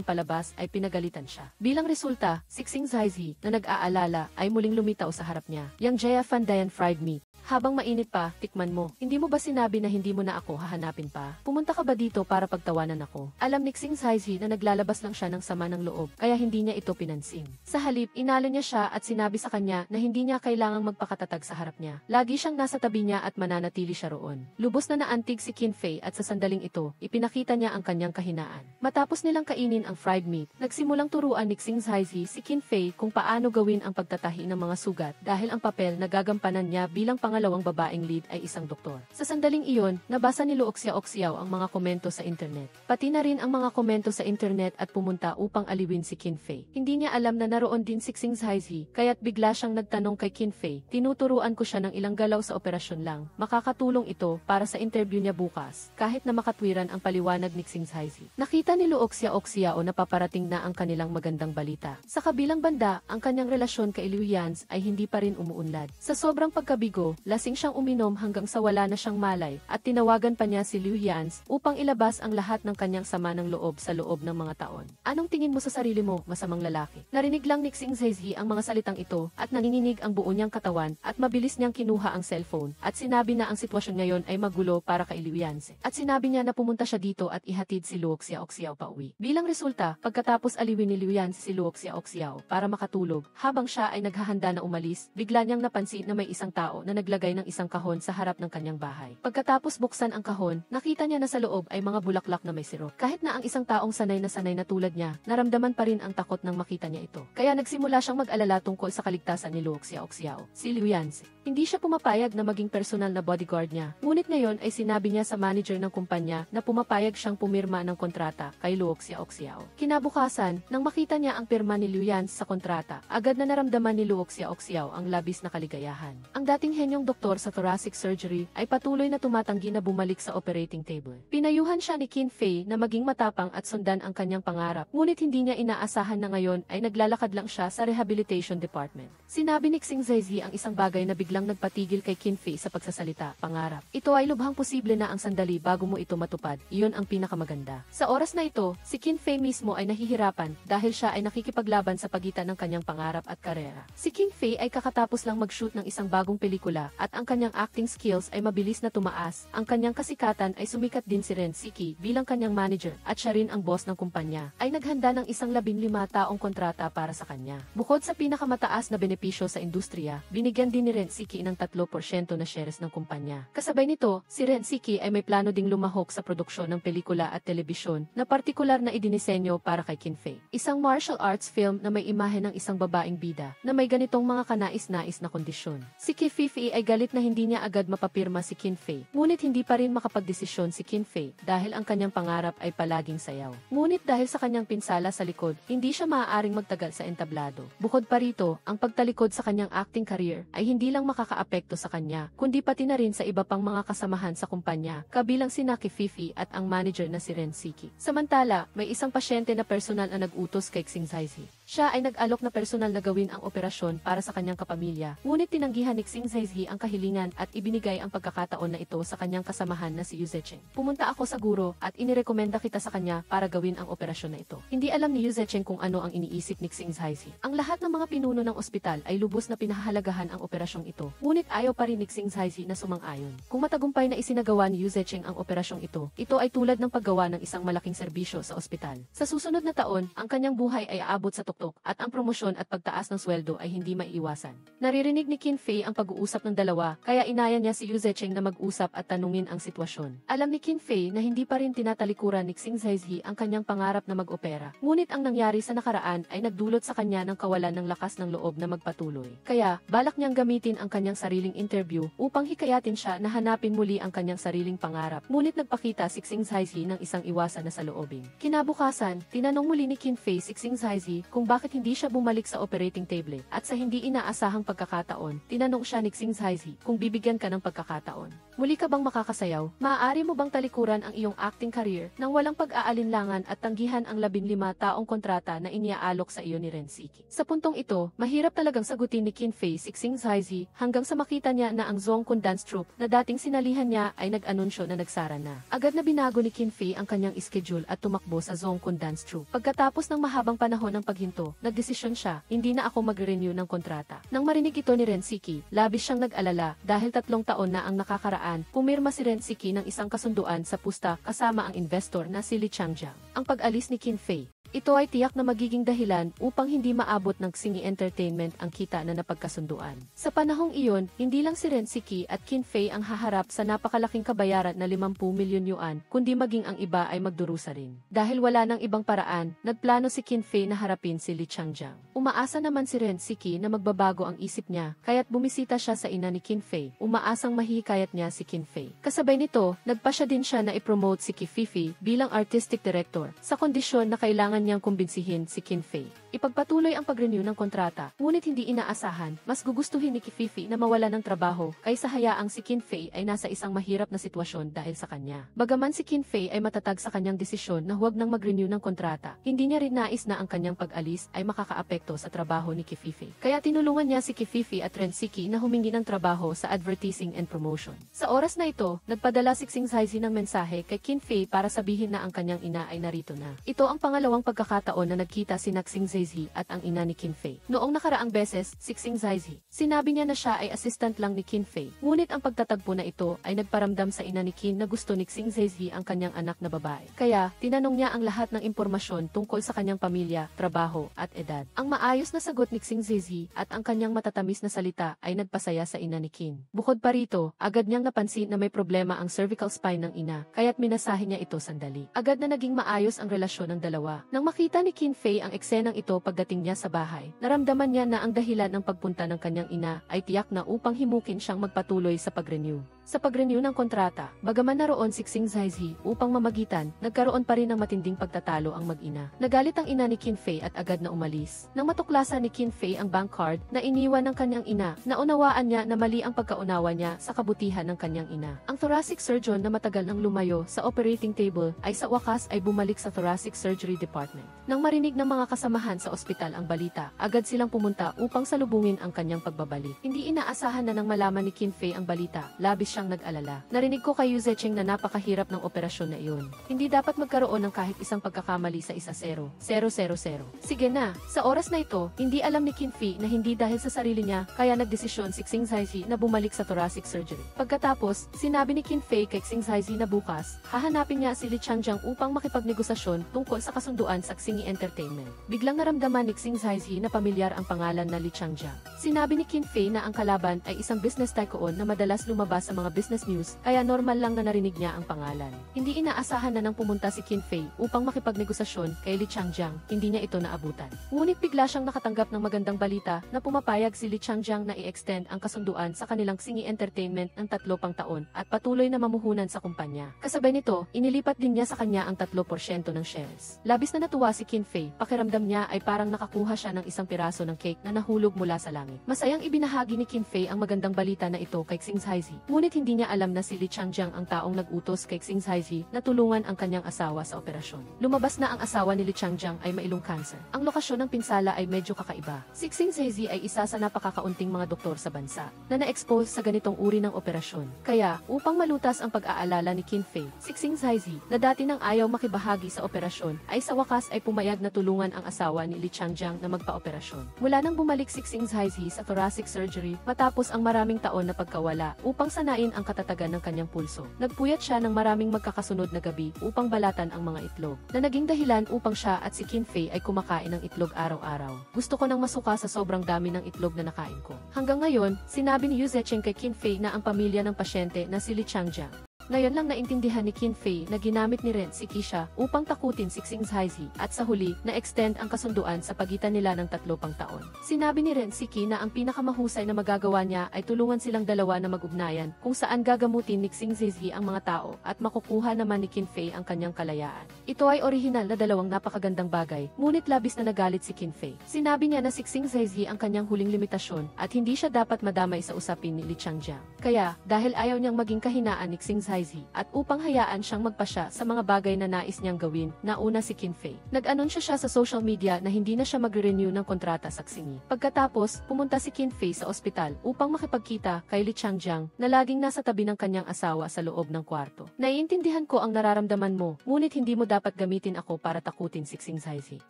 palabas ay pinagalitan siya. Bilang resulta, Si Xing Zaizi, na nag-aalala, ay muling lumitaw sa harap niya. Yang Jia Fandayan fried meat. Habang mainit pa, tikman mo. Hindi mo ba sinabi na hindi mo na ako hahanapin pa? Pumunta ka ba dito para pagtawanan ako? Alam ni Xing Zaizi na naglalabas lang siya ng sama ng loob, kaya hindi niya ito pinansin. Sa halip, inalo niya siya at sinabi sa kanya na hindi niya kailangang magpakatatag sa harap niya. Lagi siyang nasa tabi niya at mananatili siya roon. Lubos na naantig si Qin Fei at sa sandaling ito, ipinakita niya ang kanyang kahinaan. Matapos nilang kainin ang fried meat, nagsimulang turuan ni Xing Zaizi si Qin Fei kung paano gawin ang pagtatahi ng mga sugat dahil ang papel na gagampanan niya bilang pangalawang babaeng lead ay isang doktor. Sa sandaling iyon, nabasa ni Luo Xiaoxiao ang mga komento sa internet. Pati na rin ang mga komento sa internet at pumunta upang aliwin si Qin Fei. Hindi niya alam na naroon din si Xing Zaizi, kaya't bigla siyang nagtanong kay Qin Fei. Tinuturuan ko siya ng ilang galaw sa operasyon lang. Makakatulong ito para sa interview niya bukas, kahit na makatwiran ang paliwanag ni Xing Zaizi. Nakita ni Luo Xiaoxiao na paparating na ang kanilang magandang balita. Sa kabilang banda, ang kanyang relasyon kay Liu Yan's ay hindi pa rin umuunlad. Sa sobrang pagkabigo, lasing siyang uminom hanggang sa wala na siyang malay at tinawagan pa niya si Liu Yan's upang ilabas ang lahat ng kanyang sama ng loob sa loob ng mga taon. Anong tingin mo sa sarili mo, masamang lalaki? Narinig lang ni Xing Zaizi ang mga salitang ito at nanginginig ang buo niyang katawan at mabilis niyang kinuha ang cellphone at sinabi na ang sitwasyon ngayon ay magulo para kay Liu Yan's. At sinabi niya na pumunta siya dito at ihatid si Luo Xiaoxiao pauwi. Bilang resulta, pagkatapos aliwin ni Liu Yan's si Luo Xiaoxiao para makatulog, habang siya ay naghahanda na umalis, bigla niyang napansin na may isang tao na naglagay ng isang kahon sa harap ng kanyang bahay. Pagkatapos buksan ang kahon, nakita niya na sa loob ay mga bulaklak na may sirop. Kahit na ang isang taong sanay na tulad niya, naramdaman pa rin ang takot nang makita niya ito. Kaya nagsimula siyang mag-alala tungkol sa kaligtasan ni Luo Xiaoxiao, si Liu Yan's. Hindi siya pumapayag na maging personal na bodyguard niya. Ngunit ngayon ay sinabi niya sa manager ng kumpanya na pumapayag siyang pumirma ng kontrata kay Luo Xiaoxiao. Kinabukasan, nang makita niya ang pirma ni Liu Yan's sa kontrata, agad na naramdaman ni Luo Xiaoxiao ang labis na kaligayahan. Ang dating henyong doktor sa thoracic surgery ay patuloy na tumatanggi na bumalik sa operating table. Pinayuhan siya ni Qin Fei na maging matapang at sundan ang kanyang pangarap, ngunit hindi niya inaasahan na ngayon ay naglalakad lang siya sa rehabilitation department. Sinabi ni Xing Zaizi ang isang bagay na biglang nagpatigil kay Qin Fei sa pagsasalita, pangarap. Ito ay lubhang posible na ang sandali bago mo ito matupad, iyon ang pinakamaganda. Sa oras na ito, si Qin Fei mismo ay nahihirapan dahil siya ay nakikipaglaban sa pagitan ng kanyang pangarap at karera. Si Qin Fei ay kakatapos lang mag-shoot ng isang bagong pelikula at ang kanyang acting skills ay mabilis na tumaas. Ang kanyang kasikatan ay sumikat din si Ren Siki bilang kanyang manager at siya rin ang boss ng kumpanya. Ay naghanda ng isang 15 taong kontrata para sa kanya. Bukod sa pinakamataas na benepisyo sa industriya, binigyan din ni Ren Siki ng 3% na shares ng kumpanya. Kasabay nito, si Ren Siki ay may plano ding lumahok sa produksyon ng pelikula at telebisyon na partikular na idinisenyo para kay Qin Fei. Isang martial arts film na may imahe ng isang babaeng bida na may ganitong mga kanais-nais na kondisyon. Si Qin Fei ay galit na hindi niya agad mapapirma si Qin Fei. Ngunit hindi pa rin makapagdesisyon si Qin Fei dahil ang kanyang pangarap ay palaging sayaw. Ngunit dahil sa kanyang pinsala sa likod, hindi siya maaaring magtagal sa entablado. Bukod pa rito, ang pagtalikod sa kanyang acting career ay hindi lang makakaapekto sa kanya, kundi pati na rin sa iba pang mga kasamahan sa kumpanya, kabilang si Qin Fei at ang manager na si Ren Siki. Samantala, may isang pasyente na personal na nag-utos kay Xing Zaizi. Siya ay nag-alok na personal na gawin ang operasyon para sa kanyang kapamilya, ngunit tinanggihan ni Xing Zaizi ang kahilingan at ibinigay ang pagkakataon na ito sa kanyang kasamahan na si Yu Zecheng. Pumunta ako sa guro at inirekomenda kita sa kanya para gawin ang operasyon na ito. Hindi alam ni Yu Zecheng kung ano ang iniisip ni Xing Zaizi. Ang lahat ng mga pinuno ng ospital ay lubos na pinahahalagahan ang operasyong ito, ngunit ayaw pa rin ni Xing Zaizi na sumang-ayon. Kung matagumpay na isinagawa ni Yu Zecheng ang operasyong ito ay tulad ng paggawa ng isang malaking serbisyo sa ospital. Sa susunod na taon, ang kanyang buhay ay aabot sa tuktok at ang promosyon at pagtaas ng sweldo ay hindi maiiwasan. Naririnig ni Qin Fei ang pag-uusap ng dalawa, kaya inaya niya si Yu Zecheng na mag-usap at tanungin ang sitwasyon. Alam ni Qin Fei na hindi pa rin tinatalikuran ni Xing Zaizi ang kanyang pangarap na mag-opera. Ngunit ang nangyari sa nakaraan ay nagdulot sa kanya ng kawalan ng lakas ng loob na magpatuloy. Kaya, balak niyang gamitin ang kanyang sariling interview upang hikayatin siya na hanapin muli ang kanyang sariling pangarap. Ngunit nagpakita si Xing Zaizi ng isang iwasan na saloobin. Kinabukasan, tinanong muli ni Qin Fei si Xing Zaizi kung bakit hindi siya bumalik sa operating table at sa hindi inaasahang pagkakataon, tinanong siya ni Xing Zaizi kung bibigyan ka ng pagkakataon. Muli ka bang makakasayaw? Maaari mo bang talikuran ang iyong acting career nang walang pag-aalinlangan at tanggihan ang 15 taong kontrata na iniaalok sa iyo ni Ren Siki? Sa puntong ito, mahirap talagang sagutin ni Qin Fei si Xing Zaizi hanggang sa makita niya na ang Zhongkun Dance Troupe na dating sinalihan niya ay nag-anunsyo na nagsara na. Agad na binago ni Qin Fei ang kanyang schedule at tumakbo sa Zhongkun Dance Troupe. Pagkatapos ng mahabang panahon ng paghintay, punto, nagdesisyon siya, hindi na ako mag-renew ng kontrata. Nang marinig ito ni Renshiki, labis siyang nag-alala dahil 3 taon na ang nakakaraan, pumirma si Renshiki ng isang kasunduan sa pusta kasama ang investor na si Lee Changjiang. Ang pag-alis ni Qin Fei. Ito ay tiyak na magiging dahilan upang hindi maabot ng Xingyi Entertainment ang kita na napagkasunduan. Sa panahong iyon, hindi lang si Renshiki at Qin Fei ang haharap sa napakalaking kabayaran na 50 milyon yuan, kundi maging ang iba ay magdurusa rin. Dahil wala nang ibang paraan, nagplano si Qin Fei na harapin si Lee Changjiang. Umaasa naman si Renshiki na magbabago ang isip niya, kaya't bumisita siya sa ina ni Qin Fei. Umaasang mahihikayat niya si Qin Fei. Kasabay nito, nagpasya din siya na ipromote si Qi Fifi bilang artistic director, sa kondisyon na kailangan niyang kumbinsihin si Qin Fei. Ipagpatuloy ang pag-renew ng kontrata, ngunit hindi inaasahan, mas gugustuhin ni Qi Fifi na mawala ng trabaho kaysa hayaang si Qin Fei ay nasa isang mahirap na sitwasyon dahil sa kanya. Bagaman si Qin Fei ay matatag sa kanyang desisyon na huwag nang mag-renew ng kontrata, hindi niya rin nais na ang kanyang pag-alis ay makakaapekto sa trabaho ni Qi Fifi. Kaya tinulungan niya si Qi Fifi at Renshiki na humingi ng trabaho sa advertising and promotion. Sa oras na ito, nagpadala si Xing Zaizi ng mensahe kay Qin Fei para sabihin na ang kanyang ina ay narito na. Ito ang pangalawang pagkakataon na nagkita si Xing Zaizi at ang ina ni Qin Fei. Noong nakaraang beses, si Xing Zaizi, sinabi niya na siya ay assistant lang ni Qin Fei. Ngunit ang pagtatagpo na ito ay nagparamdam sa ina ni Qin na gusto ni Xing Zaizi ang kanyang anak na babae. Kaya, tinanong niya ang lahat ng impormasyon tungkol sa kanyang pamilya, trabaho, at edad. Ang maayos na sagot ni Xing Zaizi at ang kanyang matatamis na salita ay nagpasaya sa ina ni Qin. Bukod pa rito, agad niyang napansin na may problema ang cervical spine ng ina, kaya't minasahe niya ito sandali. Agad na naging maayos ang relasyon ng dalawa. Nang makita ni Qin Fei ang eksenang ito pagdating niya sa bahay, naramdaman niya na ang dahilan ng pagpunta ng kanyang ina ay tiyak na upang himukin siyang magpatuloy sa pag-renew. Sa pag-renew ng kontrata, bagaman naroon si Xing Zaizi upang mamagitan, nagkaroon pa rin ng matinding pagtatalo ang mag-ina. Nagalit ang ina ni Qin Fei at agad na umalis. Nang matuklasan ni Qin Fei ang bank card na iniwan ng kanyang ina, naunawaan niya na mali ang pagkaunawa niya sa kabutihan ng kanyang ina. Ang thoracic surgeon na matagal nang lumayo sa operating table ay sa wakas ay bumalik sa thoracic surgery department. Nang marinig ng mga kasamahan sa ospital ang balita, agad silang pumunta upang salubungin ang kanyang pagbabalik. Hindi inaasahan na nang malaman ni Qin Fei ang balita, labis siyang nag-alala. Narinig ko kay Yu Zecheng na napakahirap ng operasyon na iyon. Hindi dapat magkaroon ng kahit isang pagkakamali sa 1-0. 0-0-0. Sige na, sa oras na ito, hindi alam ni Qin Fei na hindi dahil sa sarili niya, kaya nagdesisyon si Xing Zaizi na bumalik sa thoracic surgery. Pagkatapos, sinabi ni Qin Fei kay Xing Zaizi na bukas, hahanapin niya si Lee Changjiang upang makipagnegosasyon tungkol sa kasunduan sa Xingyi Entertainment. Biglang naramdaman ni Xing Zaizi na pamilyar ang pangalan na Lee Changjiang. Sinabi ni Qin Fei na ang kalaban ay isang business tycoon na madalas lumabas sa mga business news, kaya normal lang na narinig niya ang pangalan. Hindi inaasahan na nang pumunta si Qin Fei upang makipagnegosasyon kay Lee Changjiang, hindi niya ito naabutan. Ngunit bigla siyang nakatanggap ng magandang balita na pumapayag si Lee Changjiang na i-extend ang kasunduan sa kanilang Xingyi Entertainment ng 3 pang taon at patuloy na mamuhunan sa kumpanya. Kasabay nito, inilipat din niya sa kanya ang 3% ng shares. Labis na natuwa si Qin Fei, pakiramdam niya ay parang nakakuha siya ng isang piraso ng cake na nahulog mula sa langit. Masayang ibinahagi ni Qin Fei ang magandang balita na ito kay Xing Zaizi, ngunit hindi niya alam na si Lee Changjiang ang taong nag-utos kay Xing Zaizi na tulungan ang kanyang asawa sa operasyon. Lumabas na ang asawa ni Lee Changjiang ay mailong cancer. Ang lokasyon ng pinsala ay medyo kakaiba. Si Xing Zaizi ay isa sa napakakaunting mga doktor sa bansa na na-expose sa ganitong uri ng operasyon. Kaya, upang malutas ang pag-aalala ni Qin Fei, si Xing Zaizi, na dati nang ayaw makibahagi sa operasyon, ay sa wakas ay pumayag na tulungan ang asawa ni Lee Changjiang na magpa-operasyon. Mula nang bumalik si Xing Zaizi sa thoracic surgery matapos ang maraming taon na pagkawala upang sanain ang katatagan ng kanyang pulso, nagpuyat siya ng maraming magkakasunod na gabi upang balatan ang mga itlog, na naging dahilan upang siya at si Qin Fei ay kumakain ng itlog araw-araw. Gusto ko nang masuka sa sobrang dami ng itlog na nakain ko. Hanggang ngayon, sinabi ni Yu Zecheng kay Qin Fei na ang pamilya ng pasyente na si Lee Changjiang. Ngayon lang naintindihan ni Qin Fei na ginamit ni Renshiki siya upang takutin si Xing Zaizi at sa huli na-extend ang kasunduan sa pagitan nila ng 3 pang taon. Sinabi ni Renshiki na ang pinakamahusay na magagawa niya ay tulungan silang dalawa na mag-ugnayan kung saan gagamutin ni Xing Zaizi ang mga tao at makukuha naman ni Qin Fei ang kanyang kalayaan. Ito ay orihinal na dalawang napakagandang bagay, ngunit labis na nagalit si Qin Fei. Sinabi niya na si Xing Zaizi ang kanyang huling limitasyon at hindi siya dapat madamay sa usapin ni Lee Changjiang. Kaya, dahil ayaw niyang maging kahinaan ni Xing Zaizi, Zaizhi at upang hayaan siyang magpasya sa mga bagay na nais niyang gawin. Nauna si Qin Fei. Nag-anunsyo siya sa social media na hindi na siya magre-renew ng kontrata sa Xingyi. Pagkatapos, pumunta si Qin Fei sa ospital upang makipagkita kay Li Changjiang na laging nasa tabi ng kanyang asawa sa loob ng kwarto. Naiintindihan ko ang nararamdaman mo, ngunit hindi mo dapat gamitin ako para takutin si Xing Zaizhi.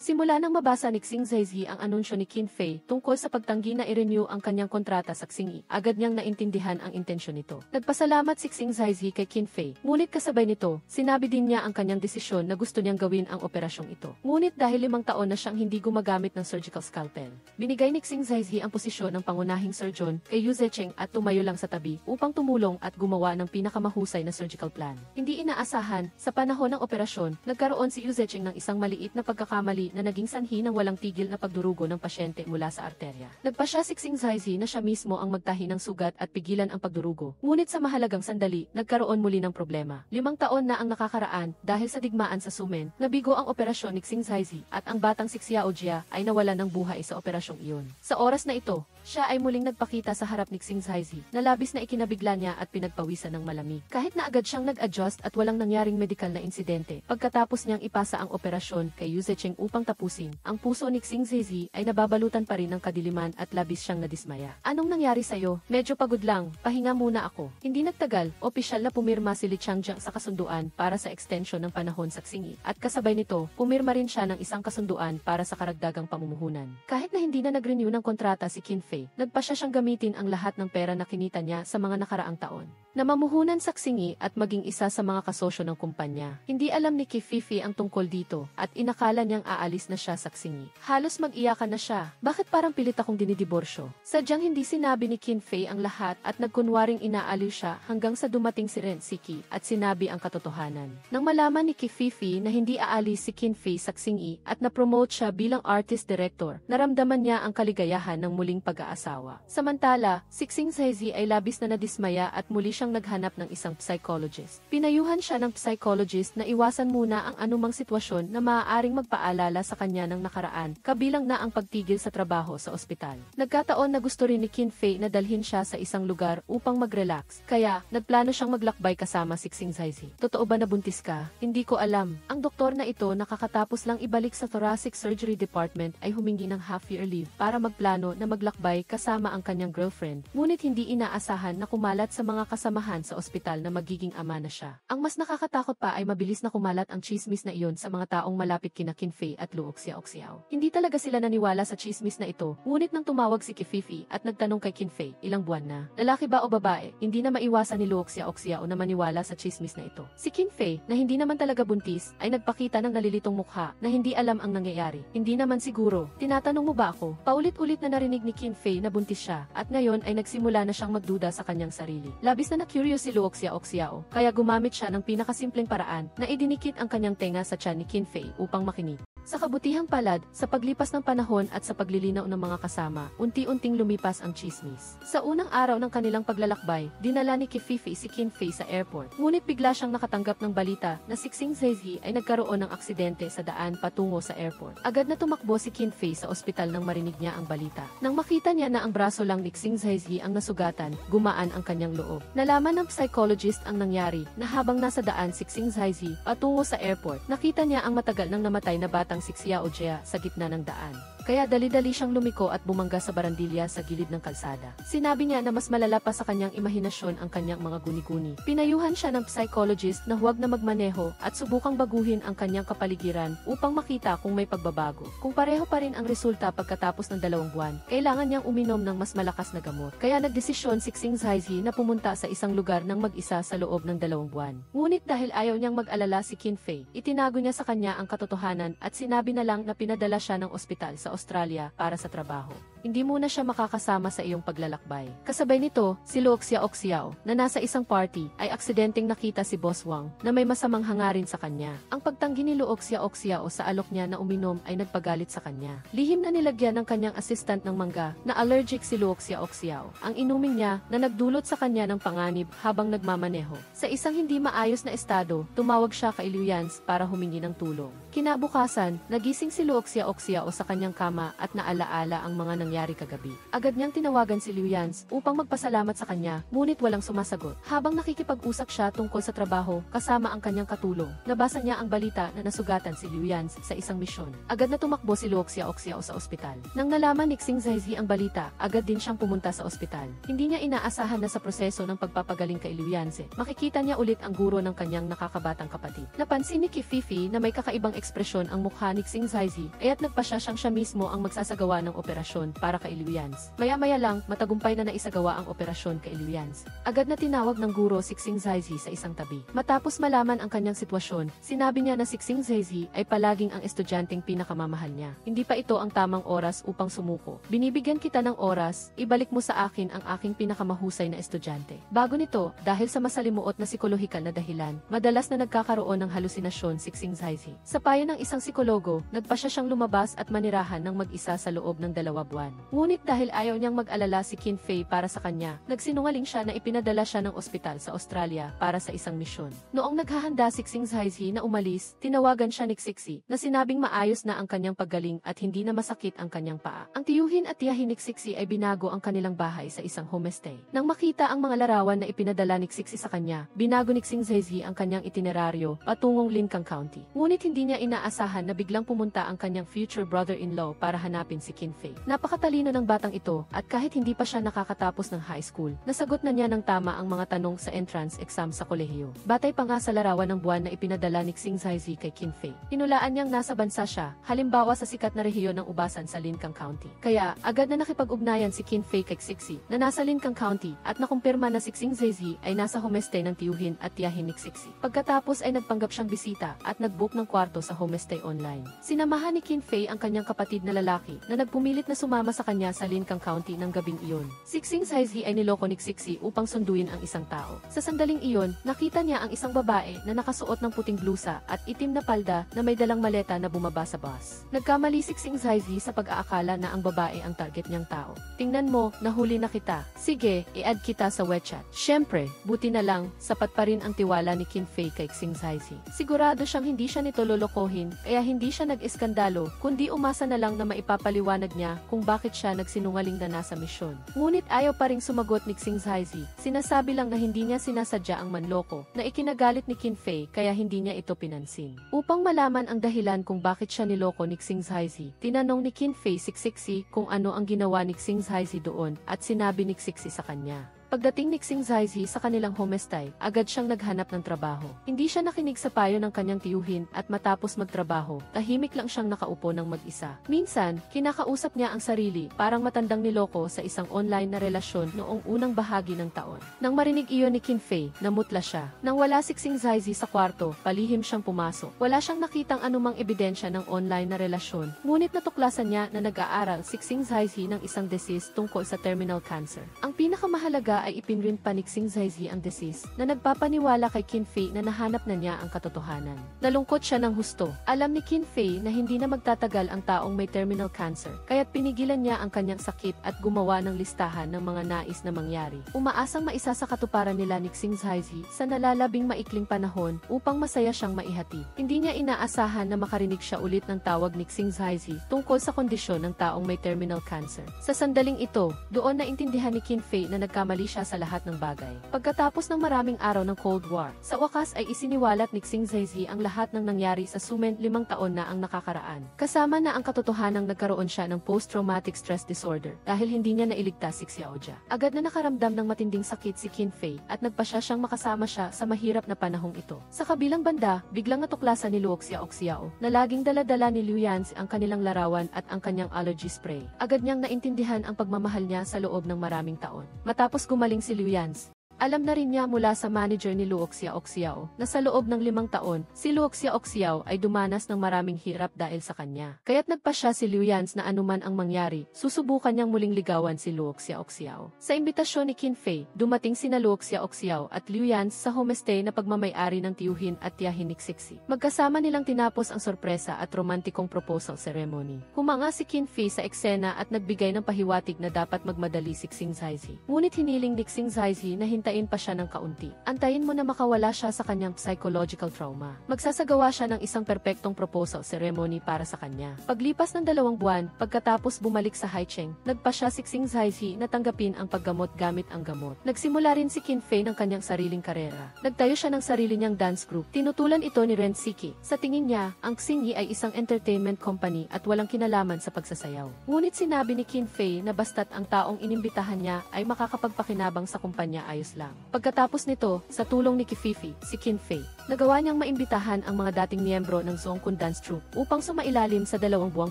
Simula nang mabasa ni Xing Zaizhi ang anunsyo ni Qin Fei tungkol sa pagtanggi na i-renew ang kanyang kontrata sa Xingyi, agad niyang naintindihan ang intensyon nito. Nagpasalamat si Xing Zaizhi kay Qin Fei, ngunit kasabay nito, sinabi din niya ang kanyang desisyon na gusto niyang gawin ang operasyong ito. Ngunit dahil 5 taon na siyang hindi gumagamit ng surgical scalpel, binigay ni Xing Zaizhi ang posisyon ng pangunahing surgeon kay Yu Zecheng at tumayo lang sa tabi upang tumulong at gumawa ng pinakamahusay na surgical plan. Hindi inaasahan, sa panahon ng operasyon, nagkaroon si Yu Zecheng ng isang maliit na pagkakamali na naging sanhi ng walang tigil na pagdurugo ng pasyente mula sa arterya. Nagpasya si Xing Zaizhi na siya mismo ang magtahi ng sugat at pigilan ang pagdurugo. Ngunit sa mahalagang sandali, nagkaroon muli ng problema. 5 taon na ang nakakaraan dahil sa digmaan sa Sumen, nabigo ang operasyon ni Xing Zaizhi at ang batang si Xiao Jia ay nawalan ng buhay sa operasyong iyon. Sa oras na ito, siya ay muling nagpakita sa harap ni Xing Zaizhi na labis na ikinabigla niya at pinagpawisan ng malamig. Kahit na agad siyang nag-adjust at walang nangyaring medikal na insidente, pagkatapos niyang ipasa ang operasyon kay Yu Zecheng upang tapusin, ang puso ni Xing Zaizhi ay nababalutan pa rin ng kadiliman at labis siyang nadismaya. Anong nangyari sa'yo? Medyo pagod lang, pahinga muna ako. Hindi nagtagal, opisyal na pumirma si Li Changjiang sa kasunduan para sa extension ng panahon sa Xingyi, at kasabay nito, pumirma rin siya ng isang kasunduan para sa karagdagang pamumuhunan. Kahit na hindi na nag-renew ng kontrata si Qin Fei, nagpasya siyang gamitin ang lahat ng pera na kinita niya sa mga nakaraang taon na mamuhunan sa Xingyi at maging isa sa mga kasosyo ng kumpanya. Hindi alam ni Kififi ang tungkol dito at inakala niyang aalis na siya sa Xingyi. Halos mag-iyakan na siya. Bakit parang pilit akong dinidiborsyo? Sadyang hindi sinabi ni Qin Fei ang lahat at nagkunwaring inaaliw siya hanggang sa dumating si Ren Siki at sinabi ang katotohanan. Nang malaman ni Kififi na hindi aalis si Qin Fei sa Xingyi at na-promote siya bilang artist director, naramdaman niya ang kaligayahan ng muling pag-aasawa. Samantala, si Xing Zaizhi ay labis na nadismaya at muli siyang naghanap ng isang psychologist. Pinayuhan siya ng psychologist na iwasan muna ang anumang sitwasyon na maaaring magpaalala sa kanya ng nakaraan, kabilang na ang pagtigil sa trabaho sa ospital. Nagkataon na gusto rin ni Qin Fei na dalhin siya sa isang lugar upang mag-relax, kaya nagplano siyang maglakbay kasama si Xing Zaizhi. Totoo ba na buntis ka? Hindi ko alam. Ang doktor na ito nakakatapos lang ibalik sa thoracic surgery department ay humingi ng half-year leave para magplano na maglakbay kasama ang kanyang girlfriend, ngunit hindi inaasahan na kumalat sa mga kasamahan sa ospital na magiging ama na siya. Ang mas nakakatakot pa ay mabilis na kumalat ang chismis na iyon sa mga taong malapit kina Qin Fei at Luo Xiaoxiao. Hindi talaga sila naniwala sa chismis na ito, ngunit nang tumawag si Kififi at nagtanong kay Qin Fei, ilang buwan na, lalaki ba o babae, hindi na maiwasan ni Luo Xiaoxiao na maniwala sa chismis na ito. Si Qin Fei, na hindi naman talaga buntis, ay nagpakita ng nalilitong mukha na hindi alam ang nangyayari. Hindi naman siguro. Tinatanong mo ba ako? Paulit-ulit na narinig ni Qin Fei na buntis siya at ngayon ay nagsimula na siyang magduda sa kanyang sarili. Labis na na-curious si Luo Xiaoxiao, kaya gumamit siya ng pinakasimpleng paraan na idinikit ang kanyang tenga sa tiyan ni Qin Fei upang makinig. Sa kabutihang palad, sa paglipas ng panahon at sa paglilinaw ng mga kasama, unti-unting lumipas ang chismis. Sa unang araw ng kanilang paglalakbay, dinala ni Kififi si Qin Fei sa airport. Ngunit bigla siyang nakatanggap ng balita na si Xing Zaizhi ay nagkaroon ng aksidente sa daan patungo sa airport. Agad na tumakbo si Qin Fei sa ospital nang marinig niya ang balita. Nang makita niya na ang braso lang ni Xing Zaizhi ang nasugatan, gumaan ang kanyang loob. Nalaman ng psychologist ang nangyari na habang nasa daan si Xing Zaizhi patungo sa airport, nakita niya ang matagal nang namatay na batang si Xiao Jia sa gitna ng daan. Kaya dali-dali siyang lumiko at bumangga sa barandilya sa gilid ng kalsada. Sinabi niya na mas malala pa sa kanyang imahinasyon ang kanyang mga guni-guni. Pinayuhan siya ng psychologist na huwag na magmaneho at subukang baguhin ang kanyang kapaligiran upang makita kung may pagbabago. Kung pareho pa rin ang resulta pagkatapos ng 2 buwan, kailangan niyang uminom ng mas malakas na gamot. Kaya nagdesisyon si Xing Zaizhi na pumunta sa isang lugar ng mag-isa sa loob ng 2 buwan. Ngunit dahil ayaw niyang mag-alala si Qin Fei, itinago niya sa kanya ang katotohanan at sinabi na lang na pinadala siya ng ospital sa Australia para sa trabaho. Hindi muna siya makakasama sa iyong paglalakbay. Kasabay nito, si Luo Xiaoxiao, na nasa isang party, ay aksidenteng nakita si Boss Wang na may masamang hangarin sa kanya. Ang pagtanggi ni Luo Xiaoxiao sa alok niya na uminom ay nagpagalit sa kanya. Lihim na nilagyan ng kanyang assistant ng mangga na allergic si Luo Xiaoxiao. Ang inumin niya na nagdulot sa kanya ng panganib habang nagmamaneho. Sa isang hindi maayos na estado, tumawag siya kay Liu Yans para humingi ng tulong. Kinabukasan, nagising si Luo Xiaoxiao sa kanyang kama at naalaala ang mga nangyari nangyari kagabi. Agad niyang tinawagan si Liu Yans upang magpasalamat sa kanya, ngunit walang sumasagot. Habang nakikipag-usap siya tungkol sa trabaho kasama ang kanyang katulong, nabasa niya ang balita na nasugatan si Liu Yans sa isang misyon. Agad na tumakbo si Luo Xiaoxiao sa ospital. Nang nalaman ni Xing Zaizi ang balita, agad din siyang pumunta sa ospital. Hindi niya inaasahan na sa proseso ng pagpapagaling kay Liu Yanzi, makikita niya ulit ang guro ng kanyang nakakabatang kapatid. Napansin ni Kififi na may kakaibang ekspresyon ang mukha ni Xing Zaizi, kaya't nagpasya siyang siya mismo ang magsasagawa ng operasyon para kay Liu Yanzi. Maya-maya lang, matagumpay na naisagawa ang operasyon kay Liu Yanzi. Agad na tinawag ng guro si Xing Zaizi sa isang tabi. Matapos malaman ang kanyang sitwasyon, sinabi niya na si Xing Zaizi ay palaging ang estudyanteng pinakamamahal niya. Hindi pa ito ang tamang oras upang sumuko. Binibigyan kita ng oras, ibalik mo sa akin ang aking pinakamahusay na estudyante. Bago nito, dahil sa masalimuot na psikolohikal na dahilan, madalas na nagkakaroon ng halusinasyon si Xing Zaizi. Sa payo ng isang psikologo, nagpasya siyang lumabas at manirahan ng mag-isa sa loob ng 2 buwan. Ngunit dahil ayaw niyang mag-alala si Qin Fei para sa kanya, nagsinungaling siya na ipinadala siya ng ospital sa Australia para sa isang misyon. Noong naghahanda si Xing Zaizi na umalis, tinawagan siya ni Xixi na sinabing maayos na ang kanyang paggaling at hindi na masakit ang kanyang paa. Ang tiyuhin at tiyahin ni Xixi ay binago ang kanilang bahay sa isang homestay. Nang makita ang mga larawan na ipinadala ni Xixi sa kanya, binago ni Xing Zaizi ang kanyang itineraryo patungong Lincang County. Ngunit hindi niya inaasahan na biglang pumunta ang kanyang future brother-in-law para hanapin si Qin Fei. Napakatalino ng batang ito at kahit hindi pa siya nakakatapos ng high school, nasagot na niya ng tama ang mga tanong sa entrance exam sa kolehiyo. Batay pa nga sa larawan ng buwan na ipinadala ni Xing Zaizi kay Qin Fei. Hinulaan niyang nasa bansa siya, halimbawa sa sikat na rehiyon ng Ubasan sa Lincang County. Kaya, agad na nakipag-ugnayan si Qin Fei kay Xixi na nasa Lincang County at nakumpirma na si Xing Zaizi ay nasa homestay ng tiyuhin at tiyahin ni Xixi. Pagkatapos ay nagpanggap siyang bisita at nagbook ng kwarto sa homestay online. Sinamahan ni Qin Fei ang kanyang kapatid na lalaki na nagpumilit na sumama sa kanya sa Lincang County ng gabing iyon. Si Xing Zaizi ay niloko ni Xixi upang sunduin ang isang tao. Sa sandaling iyon, nakita niya ang isang babae na nakasuot ng puting blusa at itim na palda na may dalang maleta na bumaba sa bus. Nagkamali si Xing Zaizi sa pag-aakala na ang babae ang target niyang tao. Tingnan mo, nahuli na kita. Sige, i-add kita sa WeChat. Syempre, buti na lang, sapat pa rin ang tiwala ni Qin Fei kay Xing Zaizi. Sigurado siyang hindi siya nito lolokohin, kaya hindi siya nag-eskandalo, kundi umasa na lang na maipapaliwanag niya kung bakit siya nagsinungaling na nasa misyon. Ngunit ayaw pa ring sumagot ni Xing Zaizi. Sinasabi lang na hindi niya sinasadya ang manloko, na ikinagalit ni Qin Fei kaya hindi niya ito pinansin. Upang malaman ang dahilan kung bakit siya niloko ni Xing Zaizi, tinanong ni Qin Fei si Xixi kung ano ang ginawa ni Xing Zaizi doon at sinabi ni Xixi sa kanya. Pagdating ni Xing Zaizi sa kanilang homestay, agad siyang naghanap ng trabaho. Hindi siya nakinig sa payo ng kanyang tiyuhin at matapos magtrabaho, tahimik lang siyang nakaupo ng mag-isa. Minsan, kinakausap niya ang sarili, parang matandang niloko sa isang online na relasyon noong unang bahagi ng taon. Nang marinig iyon ni Qin Fei, namutla siya. Nang wala si Xing Zaizi sa kwarto, palihim siyang pumasok. Wala siyang nakitang anumang ebidensya ng online na relasyon, ngunit natuklasan niya na nag-aaral si Xing Zaizi ng isang thesis tungkol sa terminal cancer. Ang pinakamahalaga ay ipinrint pa ni Xing Zaizi ang thesis na nagpapaniwala kay Qin Fei na nahanap na niya ang katotohanan. Nalungkot siya ng husto. Alam ni Qin Fei na hindi na magtatagal ang taong may terminal cancer, kaya't pinigilan niya ang kanyang sakit at gumawa ng listahan ng mga nais na mangyari. Umaasang maisa sa katuparan nila ni Xing Zaizi sa nalalabing maikling panahon upang masaya siyang maihati. Hindi niya inaasahan na makarinig siya ulit ng tawag ni Xing Zaizi tungkol sa kondisyon ng taong may terminal cancer. Sa sandaling ito, doon na intindihan ni Qin Fei na nagkamali siya sa lahat ng bagay. Pagkatapos ng maraming araw ng Cold War, sa wakas ay isiniwalat ni Xing Zaizi ang lahat ng nangyari sa Sumen 5 taon na ang nakakaraan. Kasama na ang katotohanang nagkaroon siya ng post-traumatic stress disorder dahil hindi niya nailigtas si Xiaojia. Agad na nakaramdam ng matinding sakit si Qin Fei at nagpasya siyang makasama siya sa mahirap na panahong ito. Sa kabilang banda, biglang natuklasan ni Luo Xiaoxiao na laging dala-dala ni Liu Yanzi ang kanilang larawan at ang kanyang allergy spray. Agad niyang naintindihan ang pagmamahal niya sa loob ng maraming taon. Matapos gumaling si Liu Yanzi, alam na rin niya mula sa manager ni Luo Xiaoxiao na sa loob ng 5 taon, si Luo Xiaoxiao ay dumanas ng maraming hirap dahil sa kanya. Kaya't nagpasya si Liu Yanzi na anuman ang mangyari, susubukan niyang muling ligawan si Luo Xiaoxiao. Sa imbitasyon ni Qin Fei, dumating sina Luo Xiaoxiao at Liu Yanzi sa homestay na pagmamay-ari ng tiyuhin at tiyahin ni Xixi. Magkasama nilang tinapos ang sorpresa at romantikong proposal ceremony. Humanga si Qin Fei sa eksena at nagbigay ng pahiwatig na dapat magmadali si Xing Zaizi. Ngunit hiniling ni Xing Zaizi na hintayin pa siya ng kaunti. Antayin mo na makawala siya sa kanyang psychological trauma. Magsasagawa siya ng isang perpektong proposal ceremony para sa kanya. Paglipas ng 2 buwan, pagkatapos bumalik sa Haicheng, nagpa siya si Xing Zaizi na tanggapin ang paggamot gamit ang gamot. Nagsimula rin si Qin Fei ng kanyang sariling karera. Nagtayo siya ng sarili niyang dance group. Tinutulan ito ni Ren Siki. Sa tingin niya, ang Xingyi ay isang entertainment company at walang kinalaman sa pagsasayaw. Ngunit sinabi ni Qin Fei na basta't ang taong inimbitahan niya ay makakapagpakinabang sa kumpanya ayos lang. Pagkatapos nito, sa tulong ni Kififi, si Qin Fei, nagawa niyang maimbitahan ang mga dating miyembro ng Zhongkun Dance Troupe upang sumailalim sa 2 buwang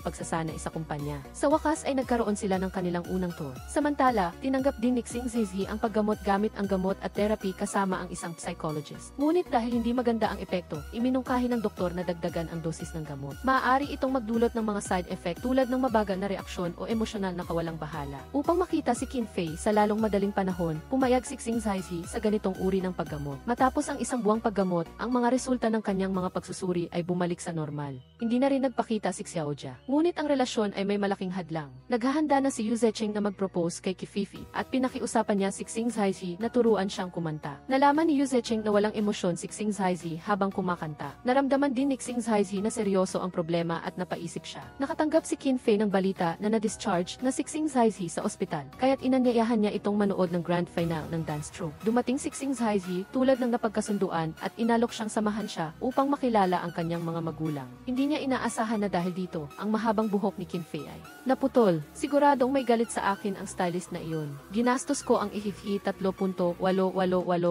pagsasanay sa kumpanya. Sa wakas ay nagkaroon sila ng kanilang unang tour. Samantala, tinanggap din ni Xing Zaizi ang paggamot gamit ang gamot at therapy kasama ang isang psychologist. Ngunit dahil hindi maganda ang epekto, iminungkahi ng doktor na dagdagan ang dosis ng gamot. Maaari itong magdulot ng mga side effect tulad ng mabagal na reaksyon o emosyonal na kawalang bahala. Upang makita si Qin Fei sa lalong madaling panahon, pumayag si Xing Zaizi sa ganitong uri ng paggamot. Matapos ang 1 buwang paggamot, ang mga resulta ng kanyang mga pagsusuri ay bumalik sa normal. Hindi na rin nagpakita si Xiaojia. Ngunit ang relasyon ay may malaking hadlang. Naghahanda na si Yu Zecheng na mag-propose kay Kififi at pinakiusapan niya si Xing Zaizi na turuan siyang kumanta. Nalaman ni Yu Zecheng na walang emosyon si Xing Zaizi habang kumakanta. Naramdaman din ni Xing Zaizi na seryoso ang problema at napaisip siya. Nakatanggap si Qin Fei ng balita na na-discharge na si Xing Zaizi sa ospital, kaya't inanyayahan niya itong manood ng grand final ng dance troupe. Dumating si Xing Zaizi tulad ng napagkasunduan at inalok siyang samahan siya upang makilala ang kanyang mga magulang. Hindi niya inaasahan na dahil dito, ang mahabang buhok ni Qin Fei ay naputol. Siguradong may galit sa akin ang stylist na iyon. Ginastos ko ang ihihi 3.888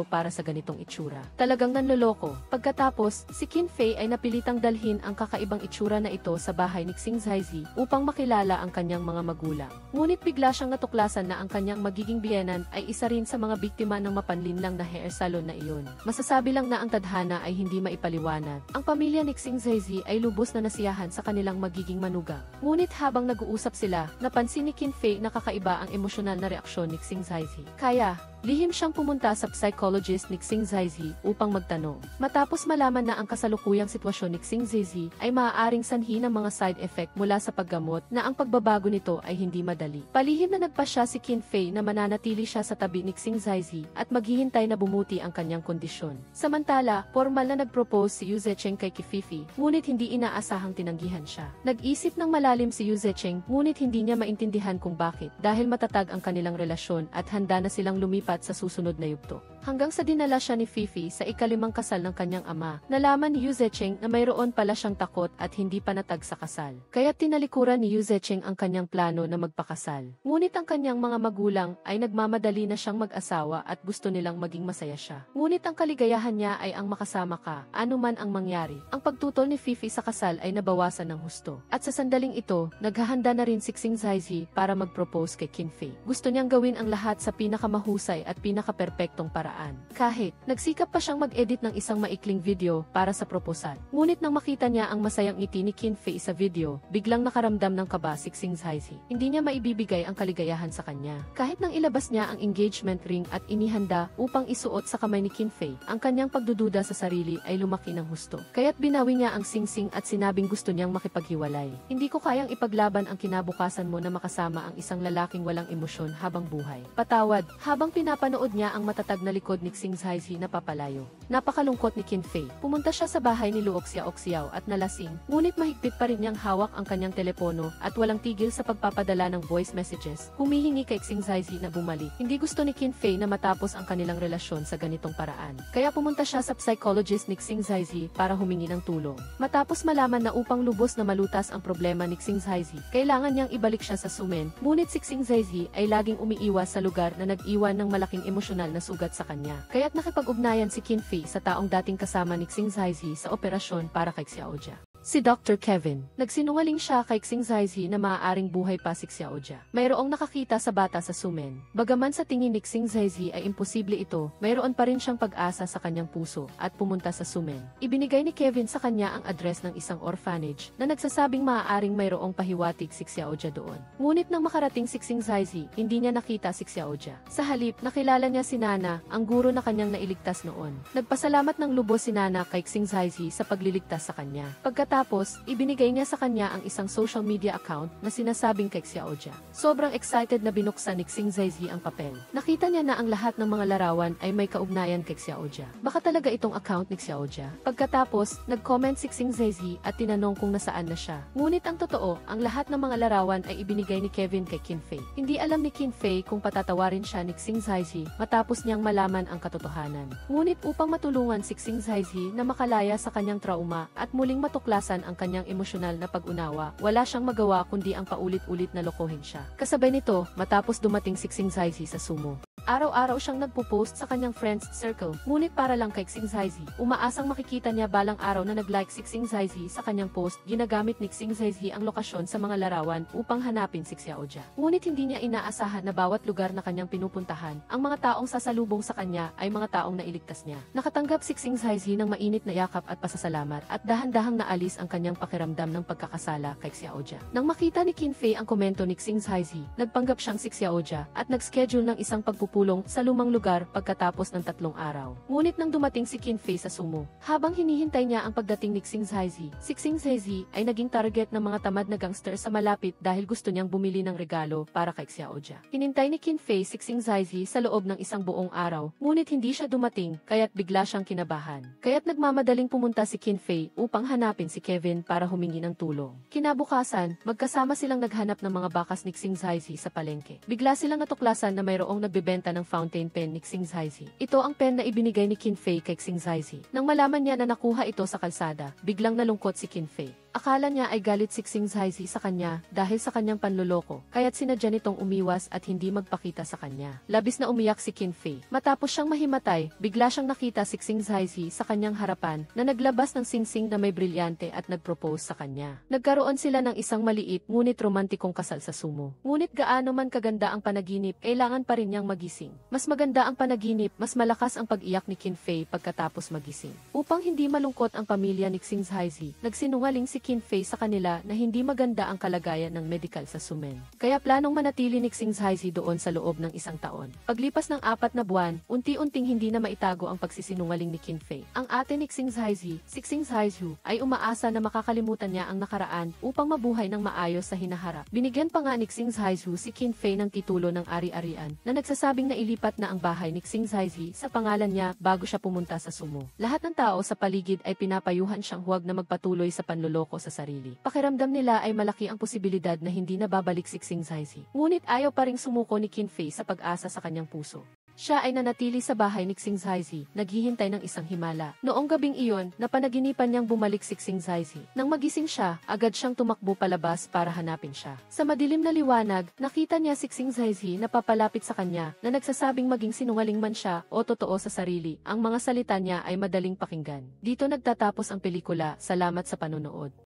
para sa ganitong itsura. Talagang nanloloko. Pagkatapos, si Qin Fei ay napilitang dalhin ang kakaibang itsura na ito sa bahay ni Xing Zaizi upang makilala ang kanyang mga magulang. Ngunit bigla siyang natuklasan na ang kanyang magiging biyenan ay isa rin sa mga biktima ng mapanlinlang na hair salon na iyon. Masasabi lang na ang tadhana ay hindi maipaliwanag. Ang pamilya ni Xing Zaizi ay lubos na nasiyahan sa kanilang magiging manugang. Ngunit habang nag-uusap sila, napansin ni Qin Fei na kakaiba ang emosyonal na reaksyon ni Xing Zaizi. Kaya, lihim siyang pumunta sa psychologist ni Xing Zaizi upang magtanong. Matapos malaman na ang kasalukuyang sitwasyon ni Xing Zaizi ay maaaring sanhi ng mga side effect mula sa paggamot na ang pagbabago nito ay hindi madali. Palihim na nagpasya si Qin Fei na mananatili siya sa tabi ni Xing Zaizi at maghihintay na bumuti ang kanyang kondisyon. Samantala, formal na nag-propose si Yu Zecheng kay Kififi, ngunit hindi inaasahang tinanggihan siya. Nag-isip ng malalim si Yu Zecheng, ngunit hindi niya maintindihan kung bakit, dahil matatag ang kanilang relasyon at handa na silang lumipat sa susunod na yugto. Hanggang sa dinala siya ni Fifi sa ika-5 kasal ng kanyang ama, nalaman ni Yu Zecheng na mayroon pala siyang takot at hindi panatag sa kasal. Kaya tinalikuran ni Yu Zecheng ang kanyang plano na magpakasal. Ngunit ang kanyang mga magulang ay nagmamadali na siyang mag-asawa at gusto nilang maging masaya siya. Ngunit ang kaligayahan niya ay ang makasama ka, anuman ang mangyari. Ang pagtutol ni Fifi sa kasal ay nabawasan ng husto. At sa sandaling ito, naghahanda na rin si Xing Zaizi para mag-propose kay Qin Fei. Gusto niyang gawin ang lahat sa pinakamahusay at pinakaperpektong paraan. Kahit, nagsikap pa siyang mag-edit ng isang maikling video para sa proposal. Ngunit nang makita niya ang masayang ngiti ni Qin Fei sa video, biglang nakaramdam ng kaba si Xing Zaizi. Hindi niya maibibigay ang kaligayahan sa kanya. Kahit nang ilabas niya ang engagement ring at inihanda upang isuot sa kamay ni Qin Fei, ang kanyang pagdududa sa sarili ay lumaki ng husto. Kaya't binawi niya ang singsing at sinabing gusto niyang makipaghiwalay. Hindi ko kayang ipaglaban ang kinabukasan mo na makasama ang isang lalaking walang emosyon habang buhay. Patawad, habang pinapanood niya ang matatag na likod ni Xing Zaizi na papalayo. Napakalungkot ni Qin Fei. Pumunta siya sa bahay ni Luo Xiaoxiao at nalasing, ngunit mahigpit pa rin niyang hawak ang kanyang telepono at walang tigil sa pagpapadala ng voice messages. Humihingi kay Xing Zaizi na bumalik. Hindi gusto ni Qin Fei na matapos ang kanilang relasyon sa ganitong paraan. Kaya pumunta siya sa psychologist ni Xing Zaizi para humingi ng tulong. Matapos malaman na upang lubos na malutas ang problema ni Xing Zaizi, kailangan niyang ibalik siya sa sumen. Ngunit si Xing Zaizi ay laging umiiwas sa lugar na nag-iwan ng malaking emosyonal na sugat sa kanya. Kaya't nakipag-ugnayan si Qin Fei sa taong dating kasama ni Xing Zaizi sa operasyon para kay Xiaojia. Si Dr. Kevin. Nagsinungaling siya kay Xing Zaizi na maaaring buhay pa si Xiaojia. Mayroong nakakita sa bata sa sumen. Bagaman sa tingin ni Xing Zaizi ay imposible ito, mayroon pa rin siyang pag-asa sa kanyang puso at pumunta sa sumen. Ibinigay ni Kevin sa kanya ang address ng isang orphanage na nagsasabing maaaring mayroong pahiwatig si Xiaojia doon. Ngunit nang makarating si Xing Zaizi, hindi niya nakita si Xiaojia. Sa halip, nakilala niya si Nana, ang guro na kanyang nailigtas noon. Nagpasalamat ng lubos si Nana kay Xing Zaizi sa pagliligtas sa kanya. Pagkatapos Pagkatapos, ibinigay niya sa kanya ang isang social media account na sinasabing kay Xiaoja. Sobrang excited na binuksan ni Xing Zaizi ang papel. Nakita niya na ang lahat ng mga larawan ay may kaugnayan kay Xiaoja. Baka talaga itong account ni Xiaoja. Pagkatapos, nag-comment si Xing Zaizi at tinanong kung nasaan na siya. Ngunit ang totoo, ang lahat ng mga larawan ay ibinigay ni Kevin kay Qin Fei. Hindi alam ni Qin Fei kung patatawarin siya ni Xing Zaizi matapos niyang malaman ang katotohanan. Ngunit upang matulungan si Xing Zaizi na makalaya sa kanyang trauma at muling matuklasan ang kanyang emosyonal na pag-unawa, wala siyang magawa kundi ang paulit-ulit na lokohin siya. Kasabay nito, matapos dumating si Xing Zaizi sa sumo. Araw-araw siyang nagpo-post sa kanyang friends circle, ngunit para lang kay Xing Zaizi. Umaasang makikita niya balang araw na nag-like si Xing Zaizi sa kanyang post, ginagamit ni Xing Zaizi ang lokasyon sa mga larawan upang hanapin si Xiaoja. Ngunit hindi niya inaasahan na bawat lugar na kanyang pinupuntahan, ang mga taong sasalubong sa kanya ay mga taong nailigtas niya. Nakatanggap si Xing Zaizi ng mainit na yakap at pasasalamat at dahan-dahang naalis ang kanyang pakiramdam ng pagkakasala kay Xiaoja. Nang makita ni Qin Fei ang komento ni Xing Zaizi, nagpanggap siyang si Xiaoja at nag-schedule ng isang pagpupulong sa lumang lugar pagkatapos ng 3 araw. Ngunit nang dumating si Qin Fei sa sumo, habang hinihintay niya ang pagdating ni Xing Zaizi, si Xing Zaizi ay naging target ng mga tamad na gangster sa malapit dahil gusto niyang bumili ng regalo para kay Xiaoja. Hinintay ni Qin Fei si Xing Zaizi sa loob ng isang buong araw, ngunit hindi siya dumating, kaya't bigla siyang kinabahan. Kaya't nagmamadaling pumunta si Qin Fei upang hanapin si Kevin para humingi ng tulong. Kinabukasan, magkasama silang naghanap ng mga bakas ni Xing Zaizi sa palengke. Bigla silang natuklasan na mayroong nagbebenta ng fountain pen ni Xing Zaizi. Ito ang pen na ibinigay ni Qin Fei kay Xing Zaizi. Nang malaman niya na nakuha ito sa kalsada, biglang nalungkot si Qin Fei. Akala niya ay galit si Xing Zaizi sa kanya dahil sa kanyang panloloko, kaya't sinadya nitong umiwas at hindi magpakita sa kanya. Labis na umiyak si Qin Fei. Matapos siyang mahimatay, bigla siyang nakita si Xing Zaizi sa kanyang harapan na naglabas ng singsing na may brilyante at nagpropose sa kanya. Nagkaroon sila ng isang maliit ngunit romantikong kasal sa sumo. Ngunit gaano man kaganda ang panaginip, kailangan pa rin niyang magising. Mas maganda ang panaginip, mas malakas ang pag-iyak ni Qin Fei pagkatapos magising. Upang hindi malungkot ang pamilya ni Xing Zaizi, nagsinungaling si Qin Fei sa kanila na hindi maganda ang kalagayan ng medical sa Sumen. Kaya planong manatili ni Xing Zaizi doon sa loob ng 1 taon. Paglipas ng 4 na buwan, unti-unting hindi na maitago ang pagsisinungaling ni Qin Fei. Ang ate ni Xing Zaizi, si Xing Zaizu, ay umaasa na makakalimutan niya ang nakaraan upang mabuhay ng maayos sa hinaharap. Binigyan pa nga ni Xing Zaizu si Qin Fei ng titulo ng ari-arian na nagsasabing na ilipat na ang bahay ni Xing Zaizi sa pangalan niya bago siya pumunta sa sumo. Lahat ng tao sa paligid ay pinapayuhan siyang huwag na magpatuloy sa panloloko sa sarili. Pakiramdam nila ay malaki ang posibilidad na hindi na babalik si Xing Zaizi. Ngunit ayaw pa ring sumuko ni Qin Fei sa pag-asa sa kanyang puso. Siya ay nanatili sa bahay ni Xing Zaizi, naghihintay ng isang himala. Noong gabing iyon, napanaginipan niyang bumalik si Xing Zaizi. Nang magising siya, agad siyang tumakbo palabas para hanapin siya. Sa madilim na liwanag, nakita niya si Xing Zaizi na papalapit sa kanya, na nagsasabing maging sinungaling man siya o totoo sa sarili. Ang mga salita niya ay madaling pakinggan. Dito nagtatapos ang pelikula. Salamat sa panonood.